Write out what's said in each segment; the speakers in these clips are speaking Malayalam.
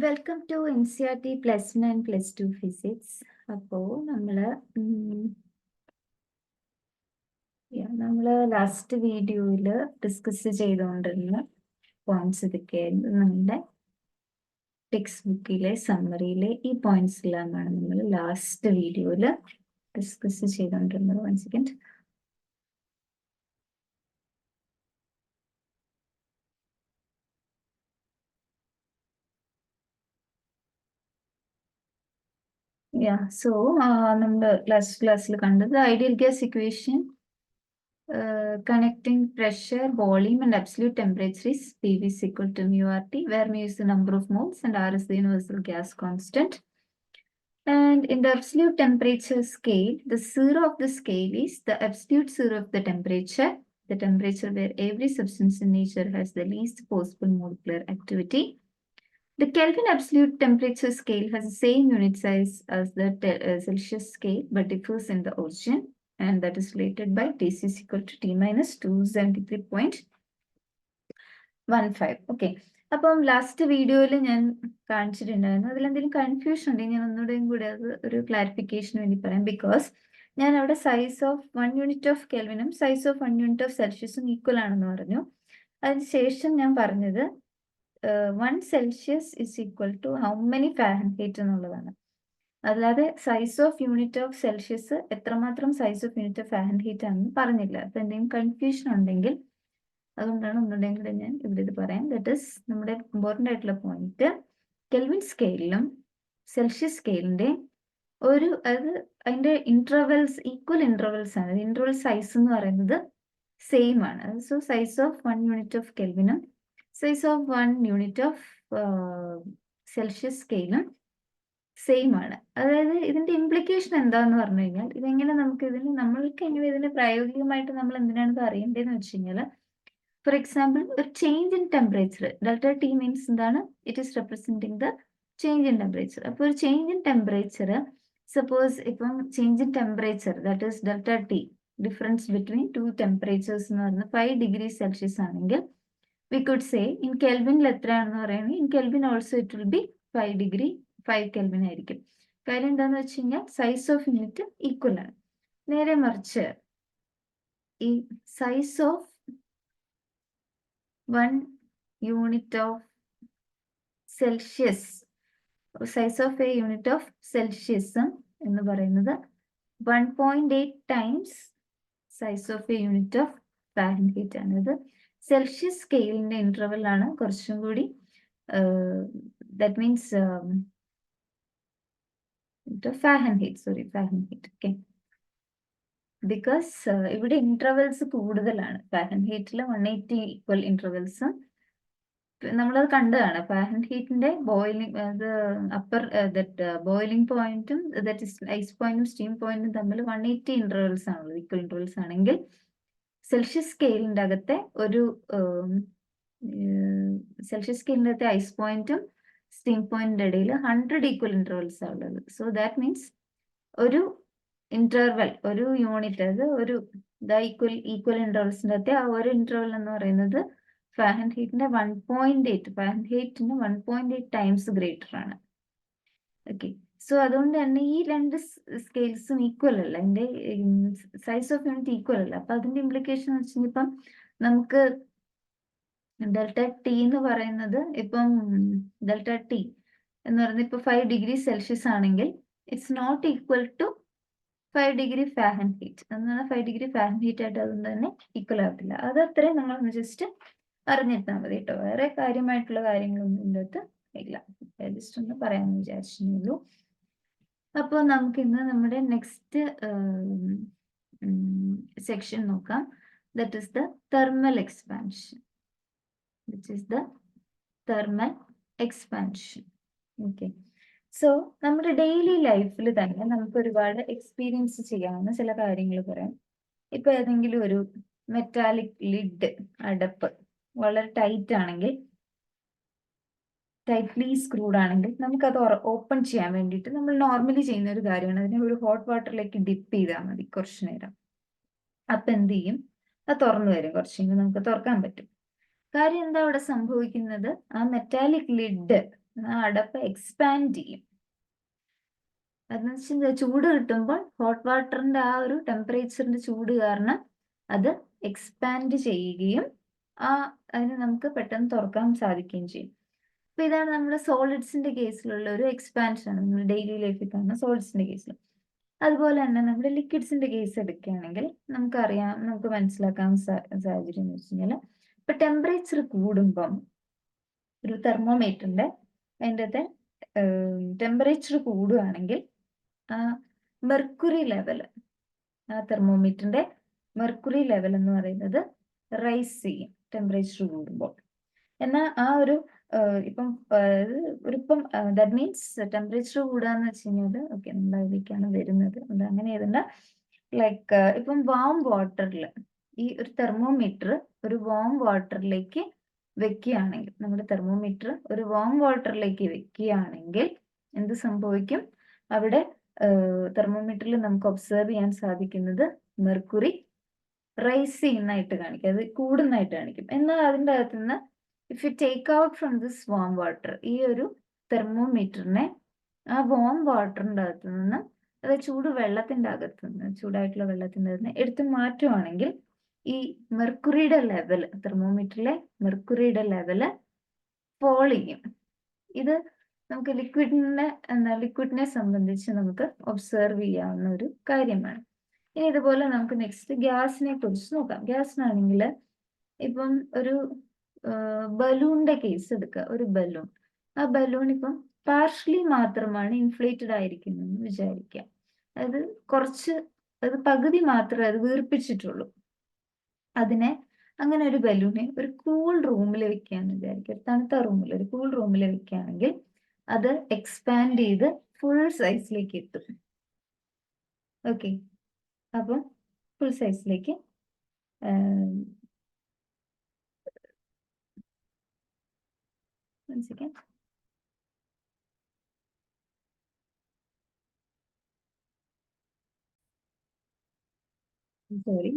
Welcome to NCERT +1 and +2 physics. അപ്പോൾ നമ്മൾ ലാസ്റ്റ് വീഡിയോയിൽ ഡിസ്കസ് ചെയ്തുകൊണ്ടിരുന്ന പോയിന്റ്സ് ഇതൊക്കെയായിരുന്നു. നമ്മുടെ ടെക്സ്റ്റ് ബുക്കിലെ സമ്മറിയിലെ ഈ പോയിന്റ്സ് എല്ലാമാണ് നമ്മൾ ലാസ്റ്റ് വീഡിയോയിൽ ഡിസ്കസ് ചെയ്തുകൊണ്ടിരുന്നത്. 1 സെക്കൻഡ്. സോ നമ്മൾ ലാസ്റ്റ് ക്ലാസ്സിൽ കണ്ടത് ideal gas equation connecting pressure, volume, and absolute temperature is PV is equal to mu RT, where mu is the number of moles and R is the universal gas constant. And in the absolute temperature scale, the zero of the scale is the absolute zero of the temperature where every substance in nature has the least possible molecular activity. The Kelvin absolute temperature scale has the same unit size as the Celsius scale, but differs in the origin. And that is related by Tc is equal to T minus 273.15. Okay. അപ്പം ലാസ്റ്റ് വീഡിയോയിൽ ഞാൻ കാണിച്ചിട്ടുണ്ടായിരുന്നു. അതിലെന്തെങ്കിലും കൺഫ്യൂഷൻ ഉണ്ടെങ്കിൽ ഞാൻ ഒന്നുകൂടെയും കൂടെ അത് ഒരു ക്ലാരിഫിക്കേഷന് വേണ്ടി പറയാം. ബിക്കോസ് ഞാൻ അവിടെ സൈസ് ഓഫ് 1 യൂണിറ്റ് ഓഫ് കെൽവിനും സൈസ് ഓഫ് 1 യൂണിറ്റ് ഓഫ് സെൽഷ്യസും ഈക്വൽ ആണെന്ന് പറഞ്ഞു. അതിനുശേഷം ഞാൻ പറഞ്ഞത് 1 Celsius is equal to how many Fahrenheit എന്നുള്ളതാണ്. അല്ലാതെ size of unit of Celsius എത്രമാത്രം size of unit of Fahrenheit ആണെന്ന് പറഞ്ഞില്ല. അപ്പൊ എന്തെങ്കിലും കൺഫ്യൂഷൻ ഉണ്ടെങ്കിൽ അതുകൊണ്ടാണ് ഒന്നുകൂടെയും കൂടെ ഞാൻ ഇവിടെ ഇത് പറയാം. ദാറ്റ് ഇസ് നമ്മുടെ ഇമ്പോർട്ടൻ്റ് ആയിട്ടുള്ള പോയിന്റ്, കെൽവിൻ സ്കെയിലിലും സെൽഷ്യസ് സ്കെയിലിന്റെ അതിന്റെ ഇന്റർവെൽസ് ഈക്വൽ ഇന്റർവെൽസ് ആണ്. ഇന്റർവെൽ സൈസ് എന്ന് പറയുന്നത് സെയിം ആണ്. So size of 1 unit of കെൽവിനും size of 1 unit of Celsius സ്കെയിലും സെയിം ആണ്. അതായത് ഇതിന്റെ ഇംപ്ലിക്കേഷൻ എന്താന്ന് പറഞ്ഞു കഴിഞ്ഞാൽ, ഇതെങ്ങനെ നമ്മൾക്ക് എങ്ങനെ ഇതിനെ പ്രായോഗികമായിട്ട് നമ്മൾ എന്തിനാണ് ഇത് അറിയേണ്ടതെന്ന് വെച്ച് കഴിഞ്ഞാൽ, ഫോർ എക്സാമ്പിൾ ഒരു change in temperature, delta T means എന്താണ്? It is representing the change in temperature. അപ്പോൾ ഒരു ചേഞ്ച് ഇൻ ടെമ്പറേച്ചർ, സപ്പോസ് ഇപ്പം change in temperature that is delta T, difference between 2 temperatures എന്ന് പറയുന്നത് 5 ഡിഗ്രി സെൽഷ്യസ് ആണെങ്കിൽ, വി കുഡ് സേ ഇൻ കെൽവിനിൽ എത്രയാണെന്ന് പറയുന്നത്, in Kelvin also it will be 5 Kelvin ആയിരിക്കും. കാര്യം എന്താന്ന് വെച്ച് കഴിഞ്ഞാൽ സൈസ് ഓഫ് യൂണിറ്റ് ഈക്വൽ ആണ്. നേരെ മറിച്ച് ഈ size of 1 unit of Celsius, size of a unit of സെൽഷ്യസും എന്ന് പറയുന്നത് 1.8 times size of a unit of Fahrenheit ആണ്. ഇത് സെൽഷ്യസ് സ്കെയിലിന്റെ ഇന്റർവെൽ ആണ് കുറച്ചും കൂടി, that means Fahrenheit. Okay, because ഇവിടെ ഇന്റർവെൽസ് കൂടുതലാണ്. ഫാരൻഹീറ്റിൽ 180 ഈക്വൽ ഇന്റർവെൽസും നമ്മളത് കണ്ടതാണ്. ഫാരൻഹീറ്റിന്റെ ബോയിലിംഗ്, അത് അപ്പർ ബോയിലിംഗ് പോയിന്റും ദാറ്റ് ഇസ് ഐസ് പോയിന്റും സ്റ്റീം പോയിന്റും തമ്മിൽ 180 ഇന്റർവെൽസ് ആണുള്ളത്, ഈക്വൽ ഇന്റർവെൽസ് ആണെങ്കിൽ സെൽഷ്യസ് സ്കെയിലിന്റെ അകത്തെ ഐസ് പോയിന്റും സ്റ്റീം പോയിന്റിന്റെ ഇടയിൽ 100 ഈക്വൽ ഇന്റർവെൽസ് ആണ് ഉള്ളത്. സോ ദാറ്റ് മീൻസ് ഒരു ഇന്റർവെൽ, ഒരു യൂണിറ്റ്, അത് ഒരു ഈക്വൽ ഇന്റർവെൽസിന്റെ അകത്തെ ആ ഒരു ഇന്റർവെൽ എന്ന് പറയുന്നത് ഫാരൻഹീറ്റിന്റെ 1.8 ടൈംസ് ഗ്രേറ്റർ ആണ്. ഓക്കെ, സോ അതുകൊണ്ട് തന്നെ ഈ രണ്ട് സ്കെയിൽസും ഈക്വൽ അല്ല, അതിന്റെ സൈസ് ഓഫ് യൂണിറ്റ് ഈക്വൽ അല്ല. അപ്പൊ അതിന്റെ ഇംപ്ലിക്കേഷൻ എന്ന് വെച്ചാൽ ഇപ്പം നമുക്ക് ഡെൽറ്റ ടി എന്ന് പറയുന്നത്, ഇപ്പം ഡെൽറ്റ ടി എന്ന് പറയുന്നത് ഇപ്പൊ 5 ഡിഗ്രി സെൽഷ്യസ് ആണെങ്കിൽ it's not equal to 5 degree Fahrenheit. എന്നാൽ 5 ഡിഗ്രി ഫാരൻഹീറ്റ് ആയിട്ട് അതുകൊണ്ട് തന്നെ ഈക്വൽ ആവത്തില്ല. അത് അത്രയും നമ്മളൊന്ന് ജസ്റ്റ് അറിഞ്ഞിരുന്നാൽ മതി കേട്ടോ. വേറെ കാര്യമായിട്ടുള്ള കാര്യങ്ങളൊന്നും ഇതിൻ്റെ ഇല്ല. ജസ്റ്റ് ഒന്ന് പറയാമെന്ന് വിചാരിച്ചിരുന്നുള്ളൂ. അപ്പോൾ നമുക്ക് ഇന്ന് നമ്മുടെ നെക്സ്റ്റ് സെക്ഷൻ നോക്കാം. That is the thermal expansion. Okay, so നമ്മുടെ ഡെയിലി ലൈഫിൽ തന്നെ നമുക്ക് ഒരുപാട് എക്സ്പീരിയൻസ് ചെയ്യാവുന്ന ചില കാര്യങ്ങൾ പറയാം. ഇപ്പൊ ഏതെങ്കിലും ഒരു മെറ്റാലിക് ലിഡ്, അടപ്പ് വളരെ ടൈറ്റ് ആണെങ്കിൽ, ടൈറ്റ്ലി സ്ക്രൂഡ് ആണെങ്കിൽ, നമുക്കത് ഓപ്പൺ ചെയ്യാൻ വേണ്ടിയിട്ട് നമ്മൾ നോർമലി ചെയ്യുന്ന ഒരു കാര്യമാണ്, അതിനെ ഒരു ഹോട്ട് വാട്ടറിലേക്ക് ഡിപ്പ് ചെയ്താൽ മതി കുറച്ചു നേരം. അപ്പൊ എന്ത് ചെയ്യും? അത് തുറന്നു വരും. കുറച്ച് കഴിയുമ്പോൾ നമുക്ക് തുറക്കാൻ പറ്റും. കാര്യം എന്താ അവിടെ സംഭവിക്കുന്നത്? ആ മെറ്റാലിക് ലിഡ് ആ അടപ്പ് എക്സ്പാൻഡ് ചെയ്യും. അതെന്ന് വെച്ചാൽ ചൂട് കിട്ടുമ്പോൾ ഹോട്ട് വാട്ടറിന്റെ ആ ഒരു ടെമ്പറേച്ചറിന്റെ ചൂട് കാരണം അത് എക്സ്പാൻഡ് ചെയ്യുകയും അതിന് നമുക്ക് പെട്ടെന്ന് തുറക്കാൻ സാധിക്കുകയും ചെയ്യും. അപ്പൊ ഇതാണ് നമ്മുടെ സോളിഡ്സിന്റെ കേസിലുള്ള ഒരു എക്സ്പാൻഷൻ ആണ്, നമ്മൾ ഡെയിലി ലൈഫിൽ കാണുന്ന സോളിഡ്സിന്റെ കേസിൽ. അതുപോലെ തന്നെ നമ്മുടെ ലിക്വിഡ്സിന്റെ കേസ് എടുക്കുകയാണെങ്കിൽ നമുക്കറിയാം, നമുക്ക് മനസ്സിലാക്കാൻ സാഹചര്യം എന്ന് വെച്ച് കഴിഞ്ഞാൽ, ഇപ്പൊ ടെമ്പറേച്ചർ കൂടുമ്പം ഒരു തെർമോമീറ്ററിന്റെ അതിൻ്റെ ടെമ്പറേച്ചർ കൂടുകയാണെങ്കിൽ മെർക്കുറി ലെവൽ, ആ തെർമോമീറ്ററിന്റെ മെർക്കുറി ലെവൽ എന്ന് പറയുന്നത് റൈസ് ചെയ്യും ടെമ്പറേച്ചർ കൂടുമ്പോൾ. എന്നാൽ ആ ഒരു ഇപ്പം ദാറ്റ് മീൻസ് ടെമ്പറേച്ചർ കൂടാന്ന് വെച്ച് കഴിഞ്ഞാൽ ഓക്കെ നമ്മൾ അതിലേക്കാണ് വരുന്നത്. അത് അങ്ങനെ ഏതല്ല, ലൈക്ക് ഇപ്പം വാം വാട്ടറിൽ ഈ ഒരു തെർമോമീറ്റർ ഒരു വാം വാട്ടറിലേക്ക് വെക്കുകയാണെങ്കിൽ, നമ്മുടെ തെർമോമീറ്റർ ഒരു വാം വാട്ടറിലേക്ക് വെക്കുകയാണെങ്കിൽ എന്ത് സംഭവിക്കും? അവിടെ തെർമോമീറ്ററിൽ നമുക്ക് ഒബ്സർവ് ചെയ്യാൻ സാധിക്കുന്നത് മെർക്കുറി റൈസ് ചെയ്യുന്നതായിട്ട് കാണിക്കും, അത് കൂടുന്നതായിട്ട് കാണിക്കും. എന്നാൽ അതിൻ്റെ അകത്ത് നിന്ന് if you take out from this warm water, ഈ ഒരു തെർമോമീറ്ററിനെ ആ വാം വാട്ടറിൻ്റെ അകത്ത് നിന്ന്, അതായത് ചൂടായിട്ടുള്ള വെള്ളത്തിൻ്റെ അകത്ത് നിന്ന് എടുത്ത് മാറ്റുവാണെങ്കിൽ ഈ മെർക്കുറിയുടെ ലെവൽ, തെർമോമീറ്ററിലെ മെർക്കുറിയുടെ ലെവല് ഫോൾ ചെയ്യും. ഇത് നമുക്ക് ലിക്വിഡിനെ സംബന്ധിച്ച് നമുക്ക് ഒബ്സർവ് ചെയ്യാവുന്ന ഒരു കാര്യമാണ്. ഇനി ഇതുപോലെ നമുക്ക് നെക്സ്റ്റ് ഗ്യാസിനെ കുറിച്ച് നോക്കാം. ഗ്യാസിനാണെങ്കിൽ ഇപ്പം ഒരു ബലൂണിന്റെ കേസ് എടുക്കുക. ഒരു ബലൂൺ, ആ ബലൂൺ ഇപ്പം പാർഷ്യലി മാത്രമാണ് ഇൻഫ്ലേറ്റഡ് ആയിരിക്കുന്നതെന്ന് വിചാരിക്കാം. അത് പകുതി മാത്രമേ അത് വീർപ്പിച്ചിട്ടുള്ളൂ. അങ്ങനെ ഒരു ബലൂണെ ഒരു കൂൾ റൂമിൽ വെക്കുകയെന്ന് വിചാരിക്കുക. ഒരു തണുത്ത റൂമിൽ, ഒരു കൂൾ റൂമിൽ വെക്കുകയാണെങ്കിൽ അത് എക്സ്പാൻഡ് ചെയ്ത് ഫുൾ സൈസിലേക്ക് എത്തും. ഓക്കെ, അപ്പം ഫുൾ സൈസിലേക്ക് സോറി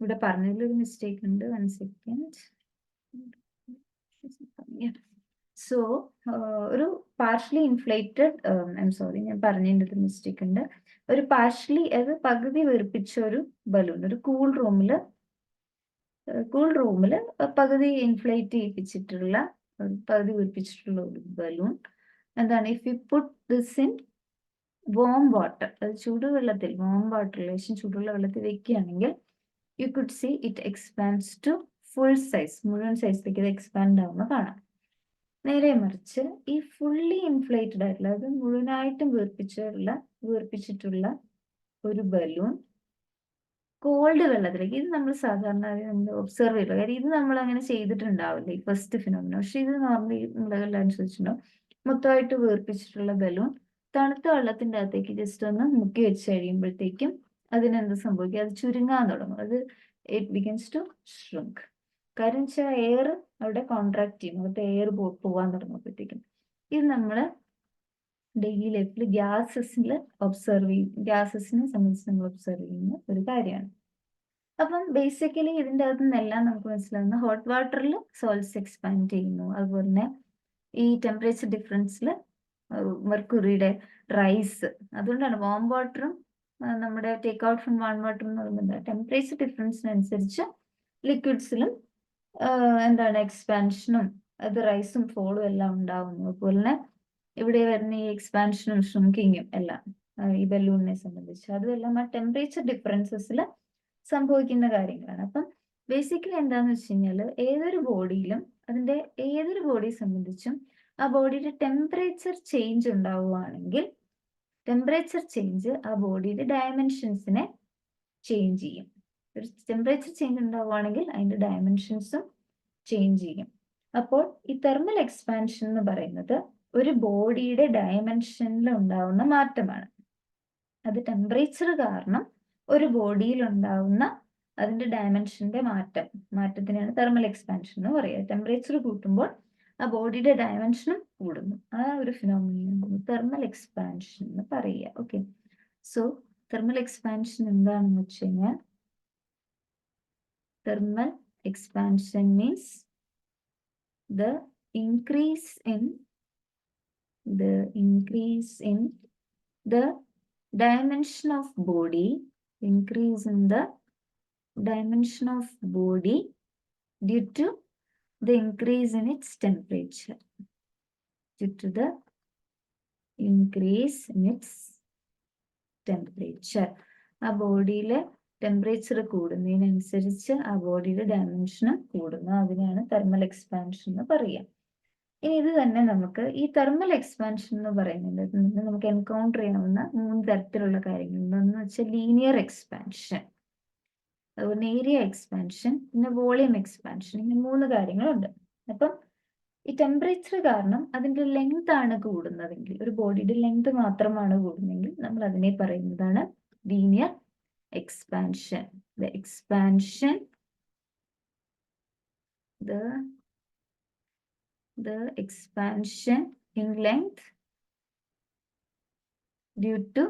ഇവിടെ പറഞ്ഞതിലൊരു മിസ്റ്റേക്ക് ഉണ്ട്. 1 സെക്കൻഡ്. സോ ഒരു പാർഷ്യലി ഇൻഫ്ലേറ്റഡ്, ഞാൻ പറഞ്ഞതിൻ്റെ മിസ്റ്റേക്ക് ഉണ്ട്. ഒരു പാർഷ്യലി, അത് പകുതി വീർപ്പിച്ച ഒരു ബലൂൺ ഒരു കൂൾ റൂമില് പകുതി ഇൻഫ്ലേറ്റ് ചെയ്യിപ്പിച്ചിട്ടുള്ള, പകുതി വീർപ്പിച്ചിട്ടുള്ള ഒരു ബലൂൺ എന്താണ്, if you put this in warm water, അത് ചൂടുവെള്ളത്തിൽ, വാം വാട്ടർ ലേശം ചൂടുള്ള വെള്ളത്തിൽ വെക്കുകയാണെങ്കിൽ you could see it expands to full size, മുഴുവൻ സൈസിലേക്ക് ഇത് എക്സ്പാൻഡ് ആവുന്ന കാണാം. നേരെ മറിച്ച് ഈ ഫുള്ളി ഇൻഫ്ലേറ്റഡ് ആയിട്ടുള്ള, അത് മുഴുവനായിട്ടും വീർപ്പിച്ചിട്ടുള്ള ഒരു ബലൂൺ കോൾഡ് വെള്ളത്തിലേക്ക്, ഇത് നമ്മൾ സാധാരണ ഒബ്സർവ് ചെയ്യില്ല, കാര്യം ഇത് നമ്മൾ അങ്ങനെ ചെയ്തിട്ടുണ്ടാവില്ല ഈ ഫസ്റ്റ് ഫിനോമിന. പക്ഷെ ഇത് നോർമലി നമ്മളെല്ലാം ശ്രദ്ധിച്ചിട്ടുണ്ടാവും. മൊത്തമായിട്ട് വീർപ്പിച്ചിട്ടുള്ള ബലൂൺ തണുത്ത വെള്ളത്തിന്റെ അകത്തേക്ക് ജസ്റ്റ് ഒന്ന് മുക്കി വെച്ച് കഴിയുമ്പോഴത്തേക്കും അതിനെന്ത് സംഭവിക്കും? അത് ചുരുങ്ങാൻ തുടങ്ങും. It begins to shrink. കാര്യം വെച്ചാൽ എയർ അവിടെ കോൺട്രാക്ട് ചെയ്യും, അവിടുത്തെ എയർ പോകാൻ തുടങ്ങുമ്പോഴത്തേക്കും. ഇത് നമ്മൾ ഡെയിലി ലൈഫിൽ ഗ്യാസസിനെ സംബന്ധിച്ച് നമ്മൾ ഒബ്സർവ് ചെയ്യുന്ന ഒരു കാര്യമാണ്. അപ്പം ബേസിക്കലി ഇതിൻ്റെ അകത്ത് നിന്നെല്ലാം നമുക്ക് മനസ്സിലാവുന്ന, ഹോട്ട് വാട്ടറിൽ സോൾസ് എക്സ്പാൻഡ് ചെയ്യുന്നു, അതുപോലെ തന്നെ ഈ ടെമ്പറേച്ചർ ഡിഫറൻസിൽ മെർക്കുറിയുടെ റൈസ്. അതുകൊണ്ടാണ് വാം വാട്ടറും നമ്മുടെ take out from warm water എന്ന് പറയുന്നത് ടെമ്പറേച്ചർ ഡിഫറൻസിനനുസരിച്ച് ലിക്വിഡ്സിലും എക്സ്പാൻഷനും അത് റൈസും ഫോളും എല്ലാം ഉണ്ടാവുന്നു. അതുപോലെ തന്നെ ഇവിടെ വരുന്ന ഈ എക്സ്പാൻഷനും ഷ്രിങ്കിങ്ങും എല്ലാം ഈ ബലൂണിനെ സംബന്ധിച്ച് അതുമെല്ലാം ആ ടെമ്പറേച്ചർ ഡിഫറൻസസിൽ സംഭവിക്കുന്ന കാര്യങ്ങളാണ്. അപ്പം ബേസിക്കലി എന്താന്ന് വെച്ച് കഴിഞ്ഞാൽ ഏതൊരു ബോഡിയെ സംബന്ധിച്ചും ആ ബോഡിയുടെ ടെമ്പറേച്ചർ ചേഞ്ച് ഉണ്ടാവുകയാണെങ്കിൽ ടെമ്പറേച്ചർ ചേഞ്ച് ആ ബോഡിയുടെ ഡയമെൻഷൻസിനെ ചേഞ്ച് ചെയ്യും. ഒരു ടെമ്പറേച്ചർ ചേഞ്ച് ഉണ്ടാവുകയാണെങ്കിൽ അതിൻ്റെ ഡയമെൻഷൻസും ചേഞ്ച് ചെയ്യും. അപ്പോൾ ഈ തെർമൽ എക്സ്പാൻഷൻ എന്ന് പറയുന്നത് ഒരു ബോഡിയുടെ ഡയമെൻഷനിൽ ഉണ്ടാവുന്ന മാറ്റമാണ്. അത് ടെമ്പറേച്ചർ കാരണം ഒരു ബോഡിയിൽ ഉണ്ടാവുന്ന അതിന്റെ ഡയമെൻഷന്റെ മാറ്റത്തിനാണ് തെർമൽ എക്സ്പാൻഷൻ എന്ന് പറയുക. ടെമ്പറേച്ചർ കൂട്ടുമ്പോൾ ആ ബോഡിയുടെ ഡയമെൻഷനും കൂടുന്നു. ആ ഒരു ഫിനോമിനയാണ് തെർമൽ എക്സ്പാൻഷൻ എന്ന് പറയുക. ഓക്കെ, സോ തെർമൽ എക്സ്പാൻഷൻ എന്താണെന്ന് വെച്ച് കഴിഞ്ഞാൽ, thermal expansion means the increase in the increase in the dimension of body, increase in the dimension of body due to the increase in its temperature, due to the increase in its temperature. ആ ബോഡിയിലെ ടെമ്പറേച്ചർ കൂടുന്നതിനനുസരിച്ച് ആ ബോഡിയുടെ ഡയമെൻഷനും കൂടുന്നു. അതിനെയാണ് തെർമൽ എക്സ്പാൻഷൻ എന്ന് പറയുക. ഇനി ഇത് തന്നെ നമുക്ക് ഈ തെർമൽ എക്സ്പാൻഷൻ എന്ന് പറയുന്നത് നമുക്ക് എൻകൗണ്ടർ ചെയ്യാവുന്ന 3 തരത്തിലുള്ള കാര്യങ്ങളുണ്ട്. ഒന്ന് വെച്ചാൽ ലീനിയർ എക്സ്പാൻഷൻ, അതുപോലെ ഏരിയ എക്സ്പാൻഷൻ, പിന്നെ വോളിയം എക്സ്പാൻഷൻ. ഇങ്ങനെ 3 കാര്യങ്ങളുണ്ട്. അപ്പം ഈ ടെമ്പറേച്ചർ കാരണം അതിന്റെ ലെങ്ത് ആണ് കൂടുന്നതെങ്കിൽ, ഒരു ബോഡിയുടെ ലെങ്ത് മാത്രമാണ് കൂടുന്നതെങ്കിൽ നമ്മൾ അതിനെ പറയുന്നതാണ് linear expansion. The expansion in length due to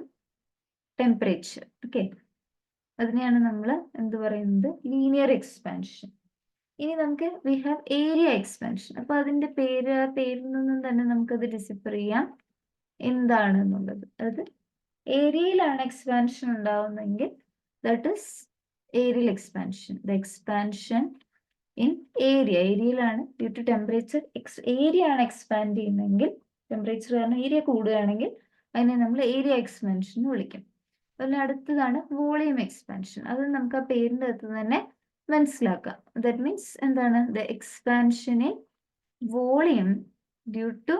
temperature. Okay, അതിനെയാണ് നമ്മൾ എന്ത് പറയുന്നത്, ലീനിയർ എക്സ്പാൻഷൻ. ഇനി നമുക്ക് വി ഹാവ് ഏരിയ എക്സ്പാൻഷൻ. അപ്പൊ അതിന്റെ പേരിൽ നിന്നും തന്നെ നമുക്കത് ഡിസിഫർ ചെയ്യാം എന്താണ് എന്നുള്ളത്. അത് ഏരിയയിലാണ് എക്സ്പാൻഷൻ ഉണ്ടാവുന്നതെങ്കിൽ that is areal expansion. The expansion in ഏരിയയിലാണ് ഡ്യൂ ടു ടെമ്പറേച്ചർ. ഏരിയ ആണ് എക്സ്പാൻഡ് ചെയ്യുന്നതെങ്കിൽ, ടെമ്പറേച്ചർ കാരണം ഏരിയ കൂടുകയാണെങ്കിൽ അതിനെ നമ്മൾ ഏരിയ എക്സ്പാൻഷൻ എന്ന് വിളിക്കും. അതുപോലെ അടുത്തതാണ് വോളിയം എക്സ്പാൻഷൻ. അത് നമുക്ക് ആ പേരിൻ്റെ അകത്ത് തന്നെ മനസ്സിലാക്കാം. ദാറ്റ് മീൻസ് എന്താണ്, the expansion in volume due to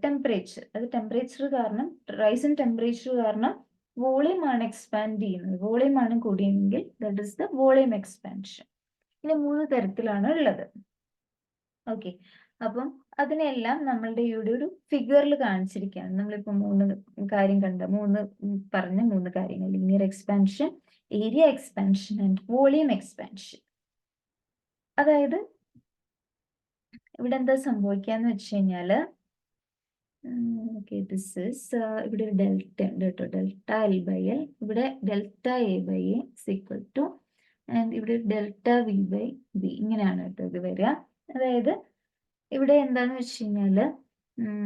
temperature. അത് ടെമ്പറേച്ചർ കാരണം, റൈസ് ഇൻ ടെമ്പറേച്ചർ കാരണം വോളിയം ആണ് എക്സ്പാൻഡ് ചെയ്യുന്നത്, വോളിയം ആണ് കൂടിയെങ്കിൽ that is the volume expansion. ഇങ്ങനെ 3 തരത്തിലാണ് ഉള്ളത്. ഓക്കെ, അപ്പം അതിനെല്ലാം നമ്മളുടെ ഇവിടെ ഒരു ഫിഗറിൽ കാണിച്ചിരിക്കുകയാണ്. നമ്മളിപ്പോൾ 3 കാര്യം കണ്ട, 3 കാര്യങ്ങൾ: linear expansion, area expansion and volume expansion. അതായത് ഇവിടെ എന്താ സംഭവിക്കാന്ന് വെച്ച് കഴിഞ്ഞാല്, ദിസ് ഇസ് ഇവിടെ ഒരു ഡെൽറ്റ ഉണ്ട് കേട്ടോ, ഡെൽറ്റ എൽ ബൈ എൽ. ഇവിടെ delta A by A equal to, and ഇവിടെ ഡെൽറ്റ വി ബൈ ബി. ഇങ്ങനെയാണ് കേട്ടോ ഇത് വരിക. അതായത് ഇവിടെ എന്താന്ന് വെച്ച് കഴിഞ്ഞാല്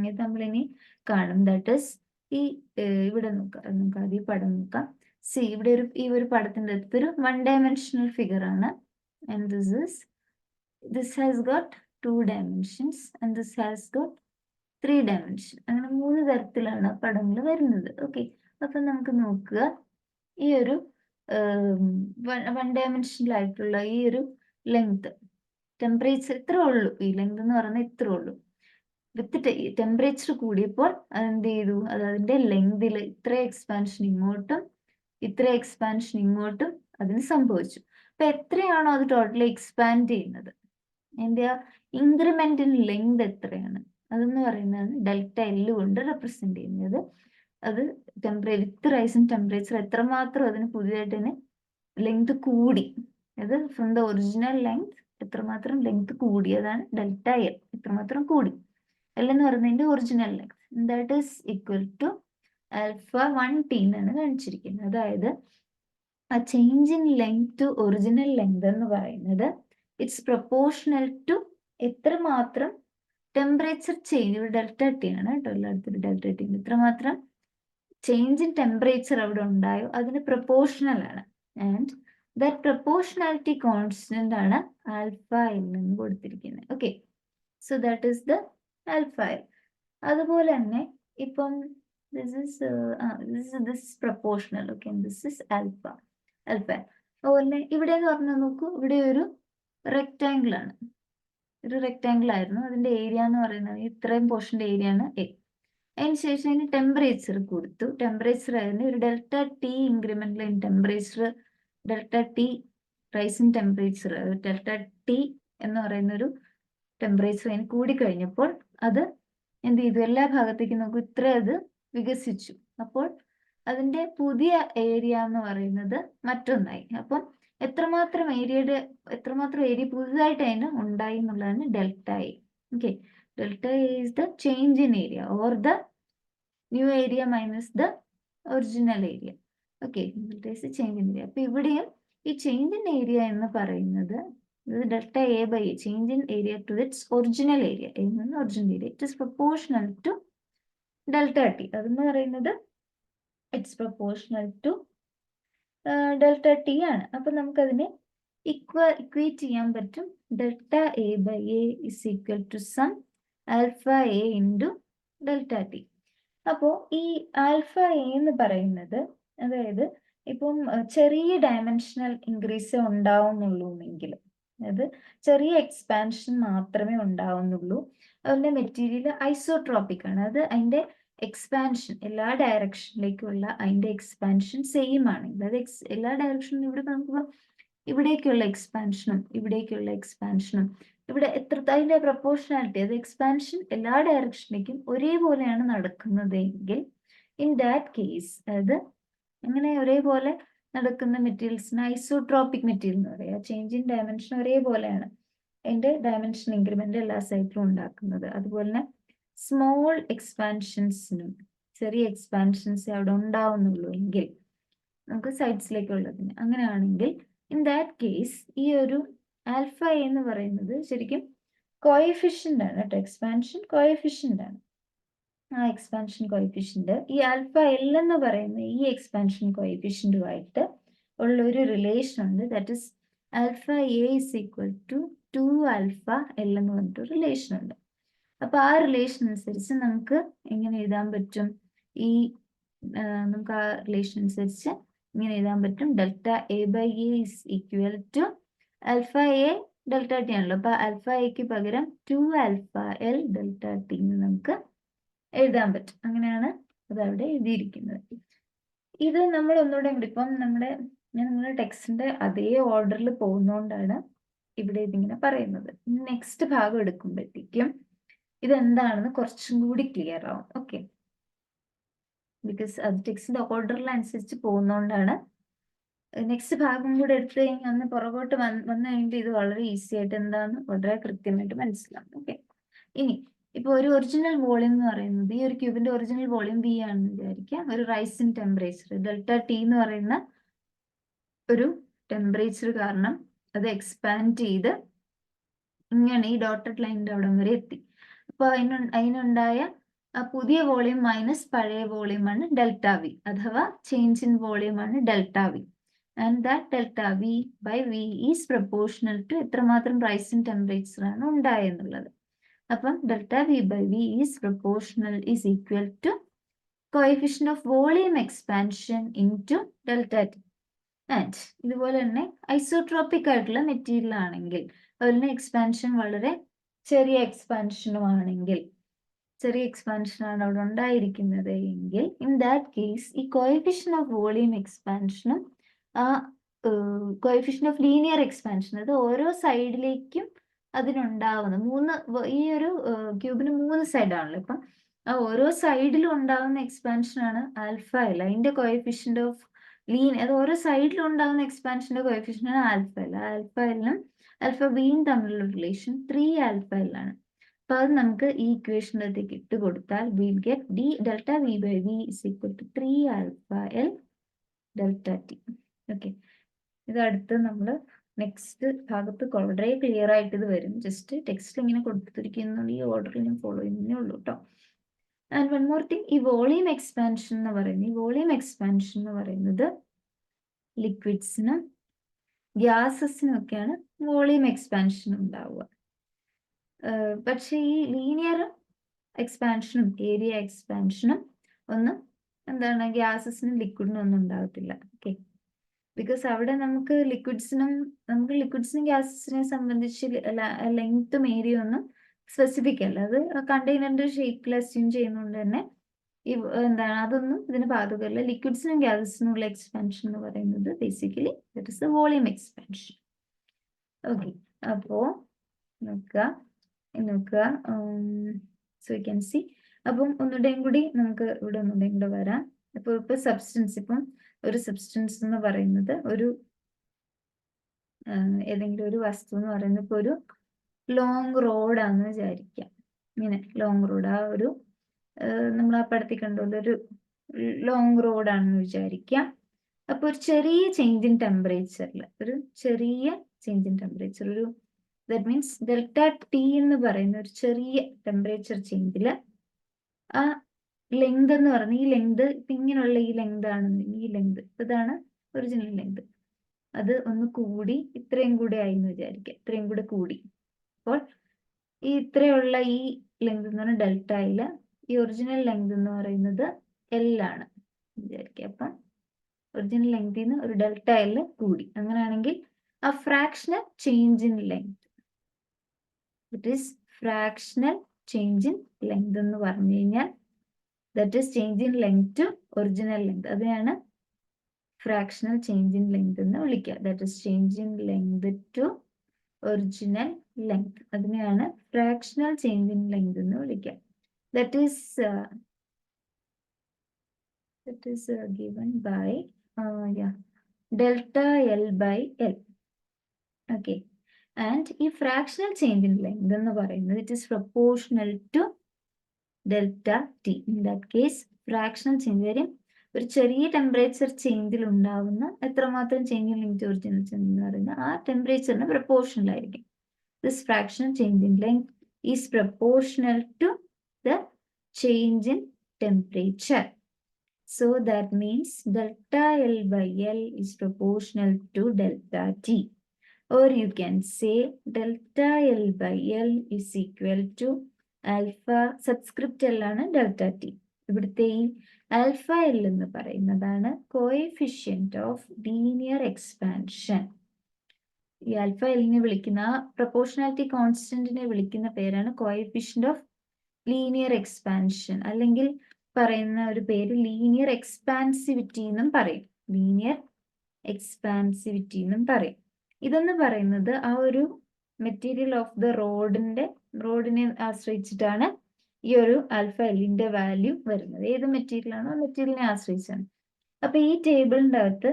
ഇത് നമ്മളിനി കാണും. ദാറ്റ് ഇസ് ഈ ഇവിടെ നമുക്ക് ആദ്യം ഈ പടം നോക്കാം. സി, ഇവിടെ ഈ ഒരു പടത്തിന്റെ അടുത്തൊരു 1 ഡയമെൻഷണൽ ഫിഗർ ആണ്. And this has got 2 dimensions and this has got 3 dimensions. അങ്ങനെ 3 തരത്തിലാണ് പടങ്ങൾ വരുന്നത്. ഓക്കെ, അപ്പൊ നമുക്ക് നോക്കുക, ഈ ഒരു 1 ഡയമെൻഷനൽ ആയിട്ടുള്ള ഈ ഒരു ലെങ്ത്, ടെമ്പറേച്ചർ ഇത്രേ ഉള്ളൂ. ഈ ലെങ്ത് എന്ന് പറയുന്നത് ഇത്രേ ഉള്ളൂ. വിത്ത് ടെമ്പറേച്ചർ കൂടിയപ്പോൾ അതെന്ത് ചെയ്തു, അത് അതിന്റെ ലെങ്തിൽ ഇത്ര എക്സ്പാൻഷൻ ഇങ്ങോട്ടും ഇത്ര എക്സ്പാൻഷൻ ഇങ്ങോട്ടും അതിന് സംഭവിച്ചു. അപ്പൊ എത്രയാണോ അത് ടോട്ടലി എക്സ്പാൻഡ് ചെയ്യുന്നത്, അതിന്റെ ഇൻക്രിമെന്റ് ഇൻ ലെങ്ത് എത്രയാണ്, അതെന്ന് പറയുന്നത് ഡെൽറ്റ എൽ കൊണ്ട് റെപ്രസെന്റ് ചെയ്യുന്നത്. അത് വിത്ത് റൈസ് ഇൻ ടെമ്പറേച്ചർ എത്രമാത്രം അതിന് പുതിയതായിട്ട് തന്നെ ലെങ്ത് കൂടി, അത് ഫ്രം ദ ഒറിജിനൽ ലെങ്ത് എത്രമാത്രം ലെങ്ത് കൂടി, അതാണ് ഡെൽറ്റ എൽ. എത്രമാത്രം കൂടി, എൽ എന്ന് പറയുന്നതിന്റെ original length, that is equal to alpha 1t എന്നാണ് കാണിച്ചിരിക്കുന്നത്. അതായത് ആ change in length to original length എന്ന് പറയുന്നത് ഇറ്റ്സ് പ്രൊപ്പോർഷണൽ ടു എത്രമാത്രം ടെമ്പറേച്ചർ ചേഞ്ച്, ഇവിടെ ഡെൽറ്റ ടി ആണ് കേട്ടോ, എല്ലായിടത്തും ഡെൽറ്റ ടി, എത്രമാത്രം ചേഞ്ച് ഇൻ ടെമ്പറേച്ചർ അവിടെ ഉണ്ടായോ അതിന് പ്രൊപ്പോർഷണൽ ആണ്. ആൻഡ് ദാറ്റ് പ്രൊപ്പോർഷണാലിറ്റി കോൺസ്റ്റന്റ് ആണ് ആൽഫ എന്ന് കൊടുത്തിരിക്കുന്നത്. Okay, so that is the alpha. അതുപോലെ തന്നെ ഇപ്പം this is proportional. Okay, this is alpha. അതുപോലെ ഇവിടെ എന്ന് പറഞ്ഞാൽ നോക്കൂ, ഇവിടെ ഒരു റെക്ടാംഗിൾ ആണ്, ഒരു റെക്ടാംഗിൾ ആയിരുന്നു. അതിന്റെ ഏരിയ എന്ന് പറയുന്നത് ഇത്രയും പോർഷന്റെ ഏരിയ ആണ് എ. അതിന് ശേഷം അതിന് ടെമ്പറേച്ചർ കൊടുത്തു. ടെമ്പറേച്ചർ ആയിരുന്നു ഒരു delta T incremental in temperature, delta T raise in temperature, delta T എന്ന് പറയുന്ന ഒരു ടെമ്പറേച്ചർ അതിന് കൂടിക്കഴിഞ്ഞപ്പോൾ അത് എന്ത് ചെയ്തു, എല്ലാ ഭാഗത്തേക്കും നമുക്ക് ഇത്ര അത് വികസിച്ചു. അപ്പോൾ അതിന്റെ പുതിയ ഏരിയ എന്ന് പറയുന്നത് മറ്റൊന്നായി. അപ്പം എത്രമാത്രം ഏരിയ പുതുതായിട്ട് അതിന് ഉണ്ടായി എന്നുള്ളതാണ് delta A. Okay, delta A is the change in area or the new area minus the original area. Okay, change in area. അപ്പൊ ഇവിടെയും ഈ ചേഞ്ച് ഇൻ ഏരിയ എന്ന് പറയുന്നത് delta A by A, change in area to its original area, original area, it is proportional to delta T അതെന്ന് പറയുന്നത് it's proportional to delta T ആണ്. അപ്പൊ നമുക്കതിനെ ഇക്വേറ്റ് ചെയ്യാൻ പറ്റും. Delta A by A is equal to some alpha A into delta T. അപ്പോൾ ഈ ആൽഫ എ എന്ന് പറയുന്നത്, അതായത് ഇപ്പം ചെറിയ ഡയമെൻഷണൽ ഇൻക്രീസ് ഉണ്ടാവുന്നുള്ളൂ എങ്കിലും, അതായത് ചെറിയ എക്സ്പാൻഷൻ മാത്രമേ ഉണ്ടാവുന്നുള്ളൂ. അതുപോലെ മെറ്റീരിയൽ ഐസോട്രോപിക് ആണ്. അത് അതിന്റെ എക്സ്പാൻഷൻ എല്ലാ ഡയറക്ഷനിലേക്കുള്ള അതിന്റെ എക്സ്പാൻഷൻ സെയിം ആണ്. അതായത് എല്ലാ ഡയറക്ഷനിലും ഇവിടെ നമുക്ക് ഇവിടേക്കുള്ള എക്സ്പാൻഷനും ഇവിടേക്കുള്ള എക്സ്പാൻഷനും ഇവിടെ അതിന്റെ പ്രൊപ്പോർഷണാലിറ്റി, അത് എക്സ്പാൻഷൻ എല്ലാ ഡയറക്ഷനിലേക്കും ഒരേപോലെയാണ് നടക്കുന്നതെങ്കിൽ ഇൻ ദാറ്റ് കേസ്, അതായത് അങ്ങനെ ഒരേപോലെ നടക്കുന്ന മെറ്റീരിയൽസിന് ഐസോട്രോപിക് മെറ്റീരിയൽ എന്ന് പറയുക. ചേഞ്ച് ഇൻ ഡയമെൻഷൻ ഒരേപോലെയാണ് അതിന്റെ ഡയമെൻഷൻ ഇൻക്രിമെന്റ് എല്ലാ സൈറ്റിലും ഉണ്ടാക്കുന്നത്. അതുപോലെ തന്നെ സ്മോൾ എക്സ്പാൻഷൻസിനും ചെറിയ എക്സ്പാൻഷൻസ് അവിടെ ഉണ്ടാവുന്നുള്ളൂ എങ്കിൽ നമുക്ക് സൈഡ്സിലേക്കുള്ളതിന്, അങ്ങനെയാണെങ്കിൽ ഇൻ ദാറ്റ് കേസ് ഈ ഒരു ആൽഫ എന്ന് പറയുന്നത് ശരിക്കും കോഎഫിഷ്യന്റ് ആണ് കേട്ടോ. എക്സ്പാൻഷൻ കോഎഫിഷ്യന്റ് ആണ്. ആ എക്സ്പാൻഷൻ കോഎഫിഷ്യന്റ് ഈ ആൽഫ എൽ എന്ന് പറയുന്ന ഈ എക്സ്പാൻഷൻ കോഎഫിഷ്യന്റുമായിട്ട് ഉള്ള ഒരു റിലേഷൻ ഉണ്ട്. That is alpha A is equal to 2 alpha L എന്ന് പറഞ്ഞിട്ട് റിലേഷൻ ഉണ്ട്. അപ്പൊ ആ റിലേഷൻ അനുസരിച്ച് നമുക്ക് എങ്ങനെ എഴുതാൻ പറ്റും? നമുക്ക് ആ റിലേഷൻ അനുസരിച്ച് ഇങ്ങനെ എഴുതാൻ പറ്റും. Delta A by A is equal to alpha A delta T ആണല്ലോ. അപ്പൊ ആൽഫ എക്ക് പകരം 2 ആൽഫ എൽ ഡെൽറ്റ ടി എന്ന് നമുക്ക് എഴുതാൻ പറ്റും. അങ്ങനെയാണ് അത് അവിടെ എഴുതിയിരിക്കുന്നത്. ഇത് നമ്മൾ ഒന്നുകൂടെ കൂടി ഇപ്പം ഞാൻ നിങ്ങളുടെ ടെക്സ്റ്റിന്റെ അതേ ഓർഡറിൽ പോകുന്നോണ്ടാണ് ഇവിടെ ഇതിങ്ങനെ പറയുന്നത്. നെക്സ്റ്റ് ഭാഗം എടുക്കുമ്പോഴത്തേക്കും ഇതെന്താണെന്ന് കുറച്ചും കൂടി ക്ലിയർ ആവും. ഓക്കെ, ബിക്കോസ് അത് ടെക്സ്റ്റിന്റെ ഓർഡറിൽ അനുസരിച്ച് പോകുന്നോണ്ടാണ്. നെക്സ്റ്റ് ഭാഗം കൂടെ എടുത്തു കഴിഞ്ഞാൽ ഒന്ന് പുറകോട്ട് വന്നു കഴിഞ്ഞാൽ ഇത് വളരെ ഈസി ആയിട്ട് എന്താന്ന് വളരെ കൃത്യമായിട്ട് മനസ്സിലാവും. ഓക്കെ, ഇനി ഇപ്പൊ ഒരു ഒറിജിനൽ വോളിയം എന്ന് പറയുന്നത്, ഈ ഒരു ക്യൂബിന്റെ ഒറിജിനൽ വോളിയം ബി ആണെന്ന് വിചാരിക്കാം. ഒരു rice in temperature delta T എന്ന് പറയുന്ന ഒരു ടെമ്പറേച്ചർ കാരണം അത് എക്സ്പാൻഡ് ചെയ്ത് ഇങ്ങനെ ഈ ഡോട്ടഡ് ലൈനിന്റെ അവിടം വരെ എത്തി. അപ്പൊ അതിനുണ്ടായ പുതിയ വോളിയം മൈനസ് പഴയ വോളിയം ആണ് ഡെൽറ്റ വി, അഥവാ ചേഞ്ച് ഇൻ വോളിയം ആണ് delta V. And that delta V by V is proportional to എത്രമാത്രം റൈസ് ഇൻ ടെമ്പറേച്ചർ ആണ് ഉണ്ടായെന്നുള്ളത്. അപ്പം delta V by V is proportional is equal to coefficient of volume expansion into delta T. And ഇതുപോലെ തന്നെ ഐസോട്രോപിക് ആയിട്ടുള്ള മെറ്റീരിയൽ ആണെങ്കിൽ, അതുപോലെ എക്സ്പാൻഷൻ വളരെ ചെറിയ എക്സ്പാൻഷനും ആണെങ്കിൽ, ചെറിയ എക്സ്പാൻഷൻ ആണ് അവിടെ ഉണ്ടായിരിക്കുന്നത് എങ്കിൽ ഇൻ ദാറ്റ് കേസ് ഈ കോഎഫിഷ്യന്റ് ഓഫ് വോളിയം എക്സ്പാൻഷനും ആ കോഎഫിഷ്യന്റ് ഓഫ് ലീനിയർ എക്സ്പാൻഷൻ, അത് ഓരോ സൈഡിലേക്കും അതിനുണ്ടാവുന്ന ഈ ഒരു ക്യൂബിന് 3 സൈഡാണല്ലോ. ഇപ്പം ആ ഓരോ സൈഡിലും ഉണ്ടാകുന്ന എക്സ്പാൻഷൻ ആണ് ആൽഫ എൽ. അതിന്റെ കോഎഫിഷ്യന്റ് ഓഫ് അത് ഓരോ സൈഡിലും ഉണ്ടാകുന്ന എക്സ്പാൻഷന്റെ കോഎഫിഷ്യന്റ് ആണ് ആൽഫ എൽ. ആൽഫ എല്ലും ആൽഫ ബിയും തമ്മിലുള്ള റിലേഷൻ 3 ആൽഫ എൽ ആണ്. അപ്പൊ അത് നമുക്ക് ഈ ഇക്വേഷനിലേക്ക് ഇട്ട് കൊടുത്താൽ we'll get delta V by V is equal to 3 alpha L delta T. Okay, ഇത് അടുത്ത് നമ്മൾ നെക്സ്റ്റ് ഭാഗത്ത് വളരെ ക്ലിയർ ആയിട്ട് ഇത് വരും. ജസ്റ്റ് ടെക്സ്റ്റ് ഇങ്ങനെ കൊടുത്തിരിക്കുന്ന ഈ ഓർഡറിൽ ഞാൻ ഫോളോ ചെയ്യുന്നേ ഉള്ളൂ കേട്ടോ. ആൻഡ് വൺ മോർ തിങ്, ഈ വോളിയം എക്സ്പാൻഷൻ എന്ന് പറയുന്നത് ലിക്വിഡ്സിനും ഗ്യാസസിനും ഒക്കെയാണ് വോളിയം എക്സ്പാൻഷൻ ഉണ്ടാവുക. പക്ഷെ ഈ ലീനിയർ എക്സ്പാൻഷനും ഏരിയ എക്സ്പാൻഷനും ഒന്നും ഗ്യാസസിനും ലിക്വിഡിനും ഒന്നും ഉണ്ടാകത്തില്ല. ഓക്കെ, ബിക്കോസ് അവിടെ നമുക്ക് ലിക്വിഡ്സിനും ഗ്യാസസിനെ സംബന്ധിച്ച് ലെങ്ത്തും ഏരിയ ഒന്നും സ്പെസിഫിക് അല്ല. അത് കണ്ടെയ്നറിന്റെ ഷേപ്പിൽ അസ്യൂം ചെയ്യുന്നതുകൊണ്ട് തന്നെ അതൊന്നും ഇതിന് ബാധകമല്ല. ലിക്വിഡ്സിനും ഗ്യാസസിനും ഉള്ള എക്സ്പാൻഷൻ എന്ന് പറയുന്നത് basically that is A volume expansion. Okay, അപ്പോ നോക്കുക സോ യു ക്യാൻ സി. അപ്പം ഒന്നുകൂടെയും കൂടി നമുക്ക് ഇവിടെ ഒന്നുകൂടെയും കൂടെ വരാം. ഇപ്പൊ സബ്സ്റ്റൻസ്, ഇപ്പം ഒരു സബ്സ്റ്റൻസ് എന്ന് പറയുന്നത് ഏതെങ്കിലും ഒരു വസ്തു എന്ന് പറയുന്നത് ഇപ്പൊ ഒരു ലോങ് റോഡാന്ന് വിചാരിക്കാം. ഇങ്ങനെ ലോങ് റോഡ്, ആ ഒരു നമ്മൾ ആ പടത്തിൽ കണ്ടുള്ള ഒരു ലോങ് റോഡാണെന്ന് വിചാരിക്കാം. അപ്പൊ ഒരു ചെറിയ ചേഞ്ച് ഇൻ ടെമ്പറേച്ചറിൽ ഒരു ദാറ്റ് മീൻസ് ഡെൽറ്റ ടി എന്ന് പറയുന്ന ഒരു ചെറിയ ടെമ്പറേച്ചർ ചേഞ്ചിൽ ആ ലെങ്ത് എന്ന് പറഞ്ഞ ഈ ലെങ്ത് ഇങ്ങനെയുള്ള ഈ ലെങ്ത് ആണ്, ഈ ലെങ്ത് ഇതാണ് ഒറിജിനൽ ലെങ്ത്. അത് ഒന്ന് കൂടി ഇത്രയും കൂടെ ആയി എന്ന് വിചാരിക്കുക, ഇത്രയും കൂടെ കൂടി. അപ്പോൾ ഈ ഇത്രയുള്ള ഈ ലെങ്ത് എന്ന് പറഞ്ഞാൽ ഡെൽറ്റ എൽ, ഈ ഒറിജിനൽ ലെങ്ത് എന്ന് പറയുന്നത് എൽ ആണ് വിചാരിക്കുക. അപ്പം ഒറിജിനൽ ലെങ്തിൽ നിന്ന് ഒരു ഡെൽറ്റ എൽ കൂടി. അങ്ങനെയാണെങ്കിൽ ആ fractional change in length, it is fractional change in length എന്ന് പറഞ്ഞു കഴിഞ്ഞാൽ that is change in length to original length. അതിനെയാണ് ഫ്രാക്ഷണൽ ചേഞ്ച് ഇൻ ലെങ്ത് എന്ന് വിളിക്കുക. That is change in length to original length. അതിനെയാണ് ഫ്രാക്ഷണൽ ചേഞ്ച് ഇൻ ലെങ്ത് എന്ന് വിളിക്കുക. That is given by delta L by L. Okay. And ഈ ഫ്രാക്ഷണൽ ചേഞ്ച് ഇൻ ലെങ്ത് എന്ന് പറയുന്നത് it is proportional to delta T. In that case fractional change വരും ഒരു ചെറിയ ടെമ്പറേച്ചർ ചേഞ്ചിൽ ഉണ്ടാവുന്ന എത്രമാത്രം change in length original change എന്ന് പറയുന്നത് ആ ടെമ്പറേച്ചറിന് പ്രൊപ്പോർഷണൽ ആയിരിക്കും. This fractional change in length is proportional to the change in temperature. So that means delta L by L is proportional to delta T. Or you can say delta L by L is equal to alpha subscript L ആണ് delta T. ഇവിടുത്തെ ഈ ആൽഫ എൽ എന്ന് പറയുന്നതാണ് കോഎഫിഷ്യന്റ് ഓഫ് ലീനിയർ എക്സ്പാൻഷൻ. ഈ ആൽഫ എല്ലിനെ വിളിക്കുന്ന പ്രൊപ്പോർഷണാലിറ്റി കോൺസ്റ്റന്റിനെ വിളിക്കുന്ന പേരാണ് കോഎഫിഷ്യന്റ് ഓഫ് ലീനിയർ എക്സ്പാൻഷൻ, അല്ലെങ്കിൽ പറയുന്ന ഒരു പേര് ലീനിയർ എക്സ്പാൻസിവിറ്റി എന്നും പറയും. ലീനിയർ എക്സ്പാൻസിവിറ്റി എന്നും പറയും. ഇതെന്ന് പറയുന്നത് ആ ഒരു മെറ്റീരിയൽ ഓഫ് ദ റോഡിനെ ആശ്രയിച്ചിട്ടാണ് ഈ ഒരു ആൽഫ എല്ലിന്റെ വാല്യൂ വരുന്നത്. ഏത് മെറ്റീരിയൽ ആണോ ആ മെറ്റീരിയലിനെ ആശ്രയിച്ചാണ്. അപ്പൊ ഈ ടേബിളിന്റെ അകത്ത്